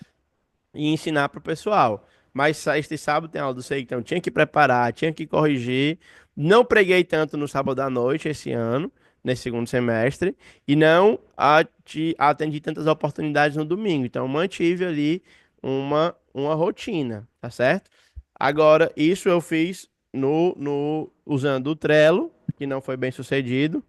e ensinar para o pessoal. Mas sexta e sábado tem aula do SEI, então tinha que preparar, tinha que corrigir. Não preguei tanto no sábado à noite esse ano, nesse segundo semestre, e não atendi tantas oportunidades no domingo. Então mantive ali uma rotina, tá certo? Agora, isso eu fiz usando o Trello, que não foi bem sucedido,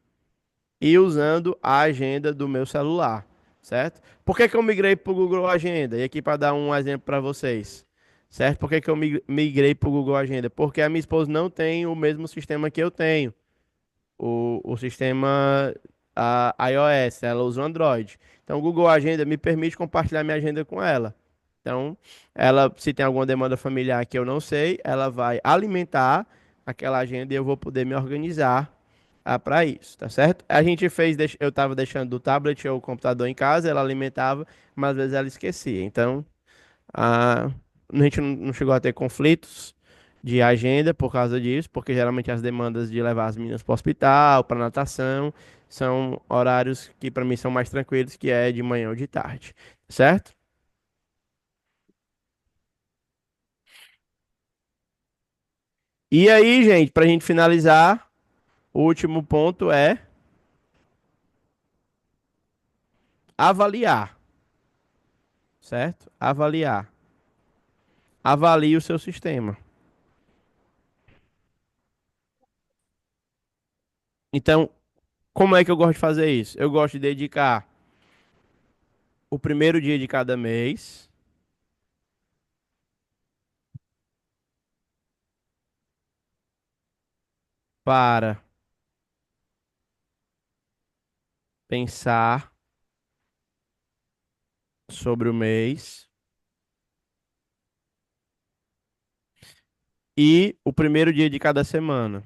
e usando a agenda do meu celular, certo? Por que que eu migrei para o Google Agenda? E aqui para dar um exemplo para vocês, certo? Por que que eu migrei para o Google Agenda? Porque a minha esposa não tem o mesmo sistema que eu tenho, o sistema iOS, ela usa o Android. Então, o Google Agenda me permite compartilhar minha agenda com ela. Então, ela, se tem alguma demanda familiar que eu não sei, ela vai alimentar aquela agenda e eu vou poder me organizar para isso, tá certo? A gente fez, eu estava deixando o tablet ou o computador em casa, ela alimentava, mas às vezes ela esquecia. Então, a, a gente não chegou a ter conflitos de agenda por causa disso, porque geralmente as demandas de levar as meninas para o hospital, para natação, são horários que para mim são mais tranquilos, que é de manhã ou de tarde, certo? E aí, gente, para a gente finalizar, o último ponto é avaliar, certo? Avaliar. Avalie o seu sistema. Então, como é que eu gosto de fazer isso? Eu gosto de dedicar o primeiro dia de cada mês para pensar sobre o mês e o primeiro dia de cada semana,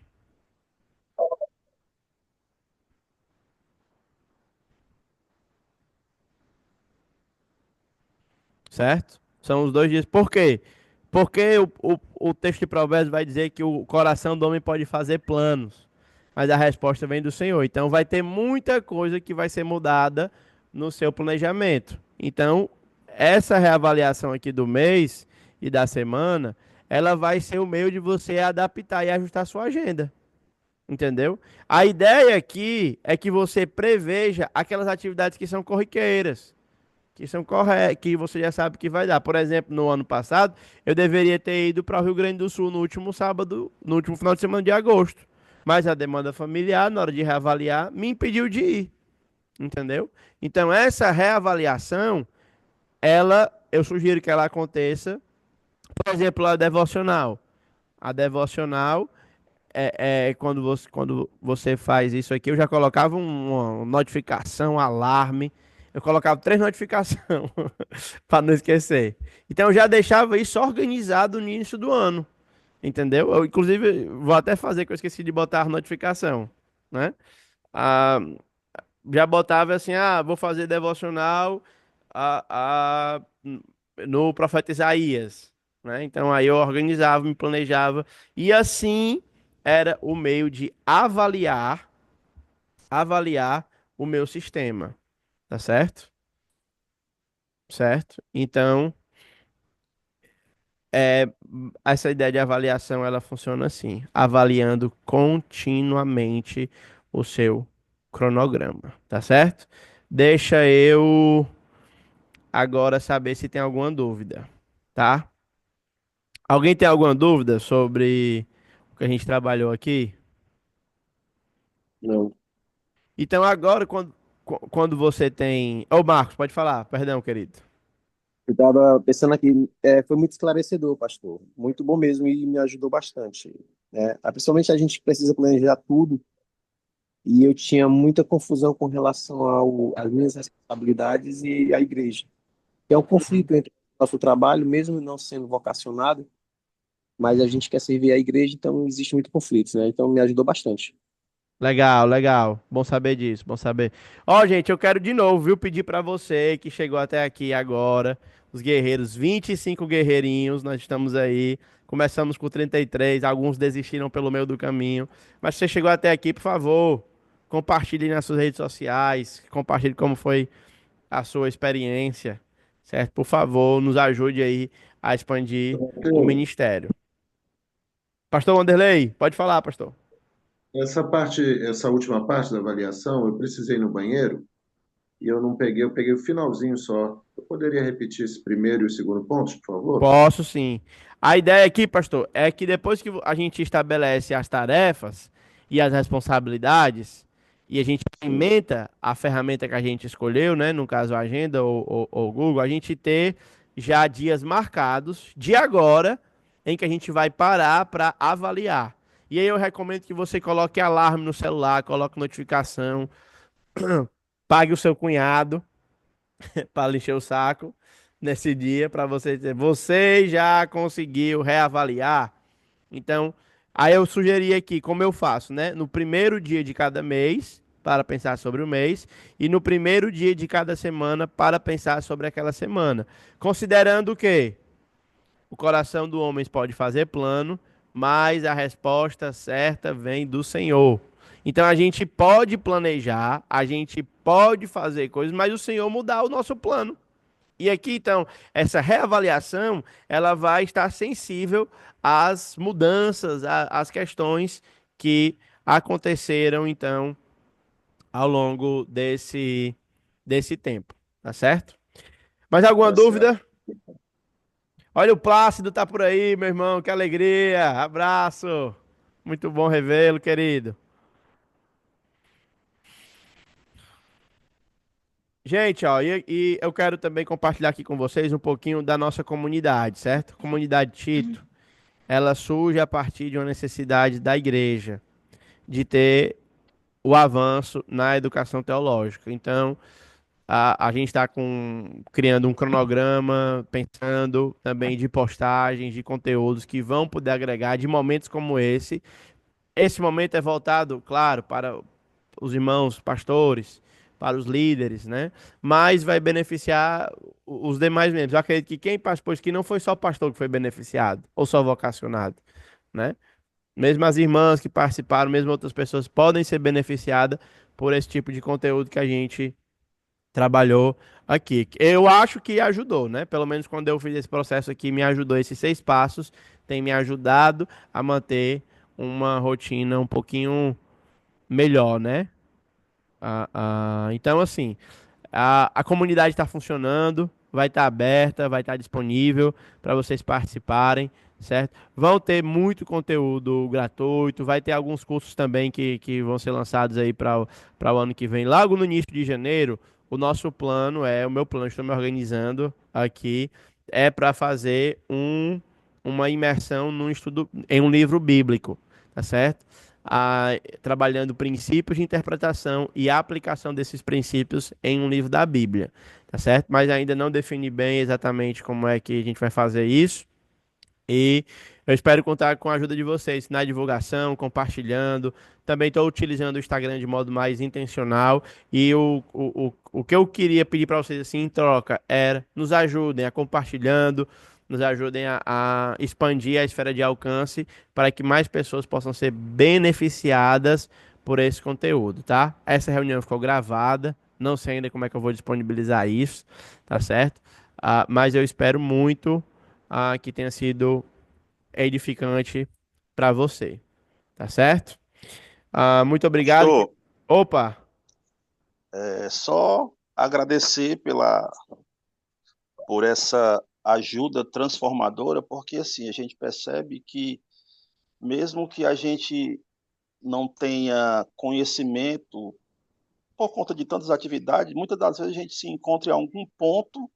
certo? São os 2 dias. Por quê? Porque o texto de Provérbios vai dizer que o coração do homem pode fazer planos, mas a resposta vem do Senhor. Então vai ter muita coisa que vai ser mudada no seu planejamento. Então, essa reavaliação aqui do mês e da semana, ela vai ser o meio de você adaptar e ajustar a sua agenda. Entendeu? A ideia aqui é que você preveja aquelas atividades que são corriqueiras, que são que você já sabe que vai dar. Por exemplo, no ano passado, eu deveria ter ido para o Rio Grande do Sul no último sábado, no último final de semana de agosto. Mas a demanda familiar, na hora de reavaliar, me impediu de ir. Entendeu? Então, essa reavaliação, eu sugiro que ela aconteça, por exemplo, a devocional. A devocional quando você faz isso aqui, eu já colocava uma notificação, um alarme. Eu colocava 3 notificações para não esquecer. Então eu já deixava isso organizado no início do ano, entendeu? Eu, inclusive, vou até fazer que eu esqueci de botar a notificação, né? Ah, já botava assim, vou fazer devocional a, a- no profeta Isaías, né? Então aí eu organizava, me planejava e assim era o meio de avaliar o meu sistema, tá certo? Certo? Então, é, essa ideia de avaliação ela funciona assim, avaliando continuamente o seu cronograma, tá certo? Deixa eu agora saber se tem alguma dúvida, tá? Alguém tem alguma dúvida sobre o que a gente trabalhou aqui? Não. Então agora, quando você tem. Ô, Marcos, pode falar, perdão, querido. Eu estava pensando aqui, foi muito esclarecedor, pastor. Muito bom mesmo e me ajudou bastante. Né? Principalmente a gente precisa planejar tudo e eu tinha muita confusão com relação às minhas responsabilidades e à igreja. que é um conflito entre o nosso trabalho, mesmo não sendo vocacionado, mas a gente quer servir a igreja, então existe muito conflito, né? Então me ajudou bastante. Legal, legal. Bom saber disso, bom saber. Ó, gente, eu quero de novo, viu, pedir pra você que chegou até aqui agora, os guerreiros, 25 guerreirinhos, nós estamos aí. Começamos com 33, alguns desistiram pelo meio do caminho. Mas se você chegou até aqui, por favor, compartilhe nas suas redes sociais, compartilhe como foi a sua experiência, certo? Por favor, nos ajude aí a expandir o Mateus, ministério. Pastor Wanderlei, pode falar, pastor. essa última parte da avaliação, eu precisei ir no banheiro e eu não peguei, eu peguei o finalzinho só. Eu poderia repetir esse primeiro e o segundo pontos, por favor? Posso sim. A ideia aqui, pastor, é que depois que a gente estabelece as tarefas e as responsabilidades, e a gente Sim. implementa a ferramenta que a gente escolheu, né? No caso, a agenda ou Google, a gente ter já dias marcados de agora em que a gente vai parar para avaliar. E aí eu recomendo que você coloque alarme no celular, coloque notificação, pague o seu cunhado para lhe encher o saco nesse dia para você dizer, você já conseguiu reavaliar? Então, aí eu sugeri aqui como eu faço, né? No primeiro dia de cada mês, para pensar sobre o mês, e no primeiro dia de cada semana, para pensar sobre aquela semana. Considerando que o coração do homem pode fazer plano, mas a resposta certa vem do Senhor. Então a gente pode planejar, a gente pode fazer coisas, mas o Senhor mudar o nosso plano. E aqui, então, essa reavaliação, ela vai estar sensível às mudanças, às questões que aconteceram, então, ao longo desse tempo, tá certo? Mais alguma Tá certo. dúvida? Olha, o Plácido tá por aí, meu irmão, que alegria, abraço, muito bom revê-lo, querido. Gente, ó, e eu quero também compartilhar aqui com vocês um pouquinho da nossa comunidade, certo? Comunidade Tito, ela surge a partir de uma necessidade da igreja de ter o avanço na educação teológica. Então, a gente está criando um cronograma, pensando também de postagens, de conteúdos que vão poder agregar de momentos como esse. Esse momento é voltado, claro, para os irmãos pastores, para os líderes, né? Mas vai beneficiar os demais membros. Eu acredito que quem participou isso aqui não foi só o pastor que foi beneficiado, ou só vocacionado, né? Mesmo as irmãs que participaram, mesmo outras pessoas podem ser beneficiadas por esse tipo de conteúdo que a gente trabalhou aqui. Eu acho que ajudou, né? Pelo menos quando eu fiz esse processo aqui, me ajudou. Esses 6 passos tem me ajudado a manter uma rotina um pouquinho melhor, né? Então, assim, a comunidade está funcionando, vai estar aberta, vai estar disponível para vocês participarem, certo? Vão ter muito conteúdo gratuito, vai ter alguns cursos também que vão ser lançados aí para o ano que vem. Logo no início de janeiro, o nosso plano o meu plano, estou me organizando aqui, é para fazer uma imersão num estudo, em um livro bíblico, tá certo? Trabalhando princípios de interpretação e aplicação desses princípios em um livro da Bíblia, tá certo? Mas ainda não defini bem exatamente como é que a gente vai fazer isso. E eu espero contar com a ajuda de vocês na divulgação, compartilhando. Também estou utilizando o Instagram de modo mais intencional. E o que eu queria pedir para vocês, assim, em troca, era nos ajudem a compartilhando, nos ajudem a expandir a esfera de alcance para que mais pessoas possam ser beneficiadas por esse conteúdo, tá? Essa reunião ficou gravada. Não sei ainda como é que eu vou disponibilizar isso, tá certo? Mas eu espero muito que tenha sido edificante para você, tá certo? Muito obrigado. Pastor, Opa, é só agradecer por essa ajuda transformadora, porque assim a gente percebe que mesmo que a gente não tenha conhecimento por conta de tantas atividades, muitas das vezes a gente se encontra em algum ponto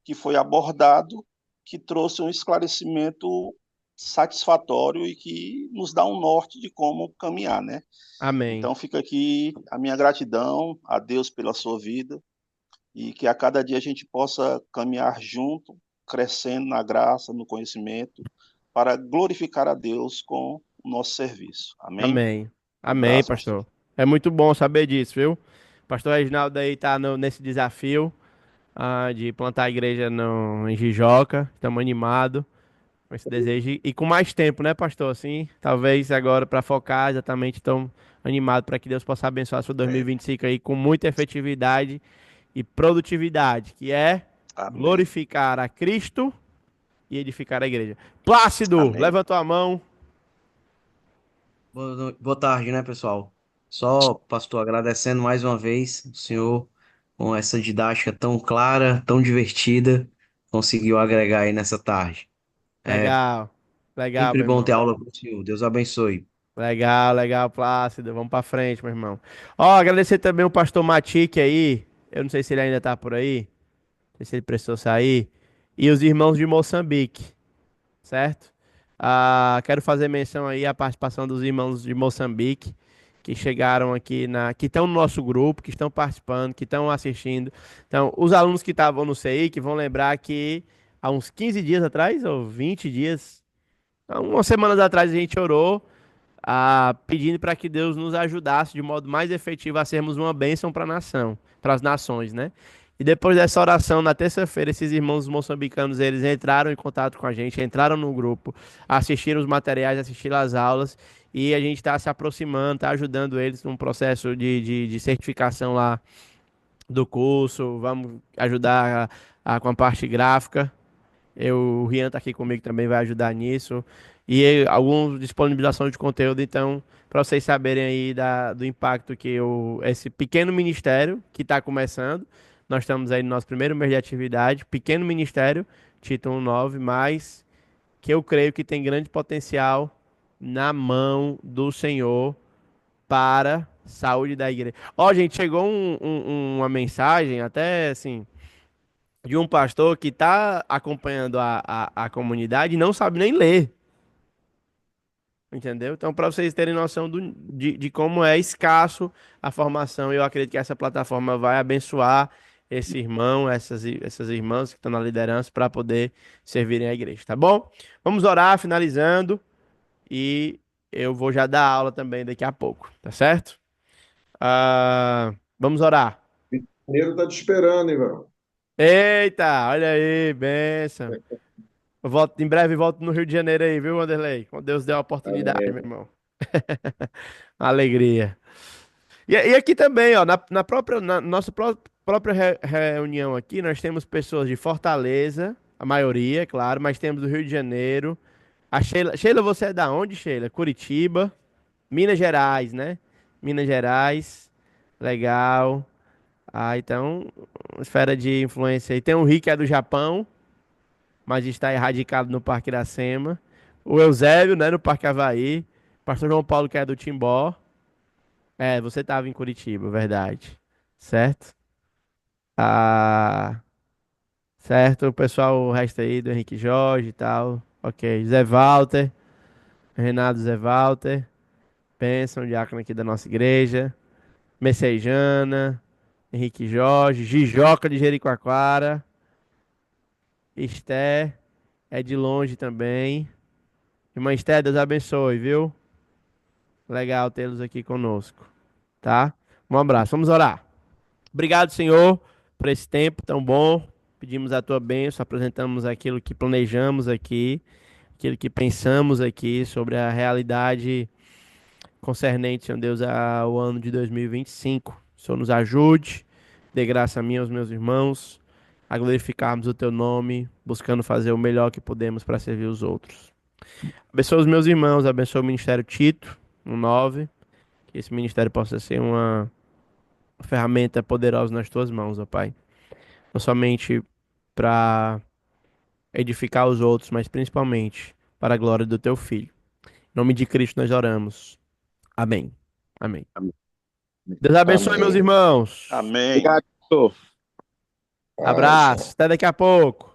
que foi abordado que trouxe um esclarecimento satisfatório e que nos dá um norte de como caminhar, né? amém. Então fica aqui a minha gratidão a Deus pela sua vida e que a cada dia a gente possa caminhar junto, crescendo na graça, no conhecimento, para glorificar a Deus com o nosso serviço. Amém? Amém. Um Amém, abraço, pastor. pastor. É muito bom saber disso, viu? Pastor Reginaldo aí tá nesse desafio de plantar a igreja em Jijoca. Estamos animados com esse desejo. E com mais tempo, né, pastor? Assim, talvez agora para focar exatamente tão animado para que Deus possa abençoar seu É, 2025 aí com muita efetividade e produtividade, que é amém. glorificar a Cristo e edificar a igreja. Plácido, Amém. levantou a mão. Boa tarde, né, pessoal? Só, pastor, agradecendo mais uma vez o senhor com essa didática tão clara, tão divertida, conseguiu agregar aí nessa tarde. É Legal. Legal, sempre meu bom ter irmão. aula com o senhor. Deus abençoe. Legal, legal, Plácido. Vamos pra frente, meu irmão. Ó, agradecer também o pastor Matique aí. Eu não sei se ele ainda tá por aí. Não sei se ele precisou sair. E os irmãos de Moçambique, certo? Quero fazer menção aí à participação dos irmãos de Moçambique que chegaram aqui que estão no nosso grupo, que estão participando, que estão assistindo. Então, os alunos que estavam no CI, que vão lembrar que há uns 15 dias atrás, ou 20 dias, há umas semanas atrás a gente orou pedindo para que Deus nos ajudasse de modo mais efetivo a sermos uma bênção para a nação, para as nações, né? E depois dessa oração, na terça-feira, esses irmãos moçambicanos, eles entraram em contato com a gente, entraram no grupo, assistiram os materiais, assistiram as aulas, e a gente está se aproximando, está ajudando eles num processo de certificação lá do curso, vamos ajudar com a parte gráfica. O Rian tá aqui comigo também, vai ajudar nisso. E alguns disponibilização de conteúdo, então, para vocês saberem aí do impacto que esse pequeno ministério que está começando, nós estamos aí no nosso primeiro mês de atividade, pequeno ministério, título 9, mas que eu creio que tem grande potencial na mão do Senhor para saúde da igreja. Ó, gente, chegou uma mensagem, até assim de um pastor que está acompanhando a comunidade e não sabe nem ler, entendeu? Então, para vocês terem noção de como é escasso a formação, eu acredito que essa plataforma vai abençoar esse irmão, essas irmãs que estão na liderança para poder servirem a igreja, tá bom? Vamos orar, finalizando, e eu vou já dar aula também daqui a pouco, tá certo? Vamos orar. O mineiro tá te esperando, Ivan. Eita, olha aí, benção. Em breve volto no Rio de Janeiro aí, viu, Wanderlei? Quando Deus der a oportunidade, meu Amém. irmão. Alegria. E aqui também, ó, na nossa própria reunião aqui, nós temos pessoas de Fortaleza, a maioria, é claro, mas temos do Rio de Janeiro. A Sheila, você é da onde, Sheila? Curitiba, Minas Gerais, né? Minas Gerais, legal. Então, esfera de influência aí. Tem o Rick, que é do Japão, mas está erradicado no Parque Iracema. O Eusébio, né, no Parque Havaí. Pastor João Paulo, que é do Timbó. Você estava em Curitiba, verdade. Certo? Ah, certo, o pessoal, o resto aí do Henrique Jorge e tal. Ok. Zé Walter, Renato Zé Walter. Bênção, diácono aqui da nossa igreja. Messejana, Henrique Jorge, Jijoca de Jericoacoara. Esté, é de longe também. Irmã Esté, Deus abençoe, viu? Legal tê-los aqui conosco, tá? Um abraço. Vamos orar. Obrigado, Senhor, por esse tempo tão bom. Pedimos a tua bênção, apresentamos aquilo que planejamos aqui, aquilo que pensamos aqui sobre a realidade concernente, Senhor Deus, ao ano de 2025. O Senhor nos ajude, dê graça a mim e aos meus irmãos, a glorificarmos o teu nome, buscando fazer o melhor que podemos para servir os outros. Abençoa os meus irmãos, abençoa o Ministério Tito, no 9. Que esse ministério possa ser uma ferramenta poderosa nas tuas mãos, ó Pai. Não somente para edificar os outros, mas principalmente para a glória do teu Filho. Em nome de Cristo nós oramos. Amém. Amém. Deus abençoe, meus Amém. irmãos. Amém. Obrigado, pastor. Abraço. Até daqui a pouco.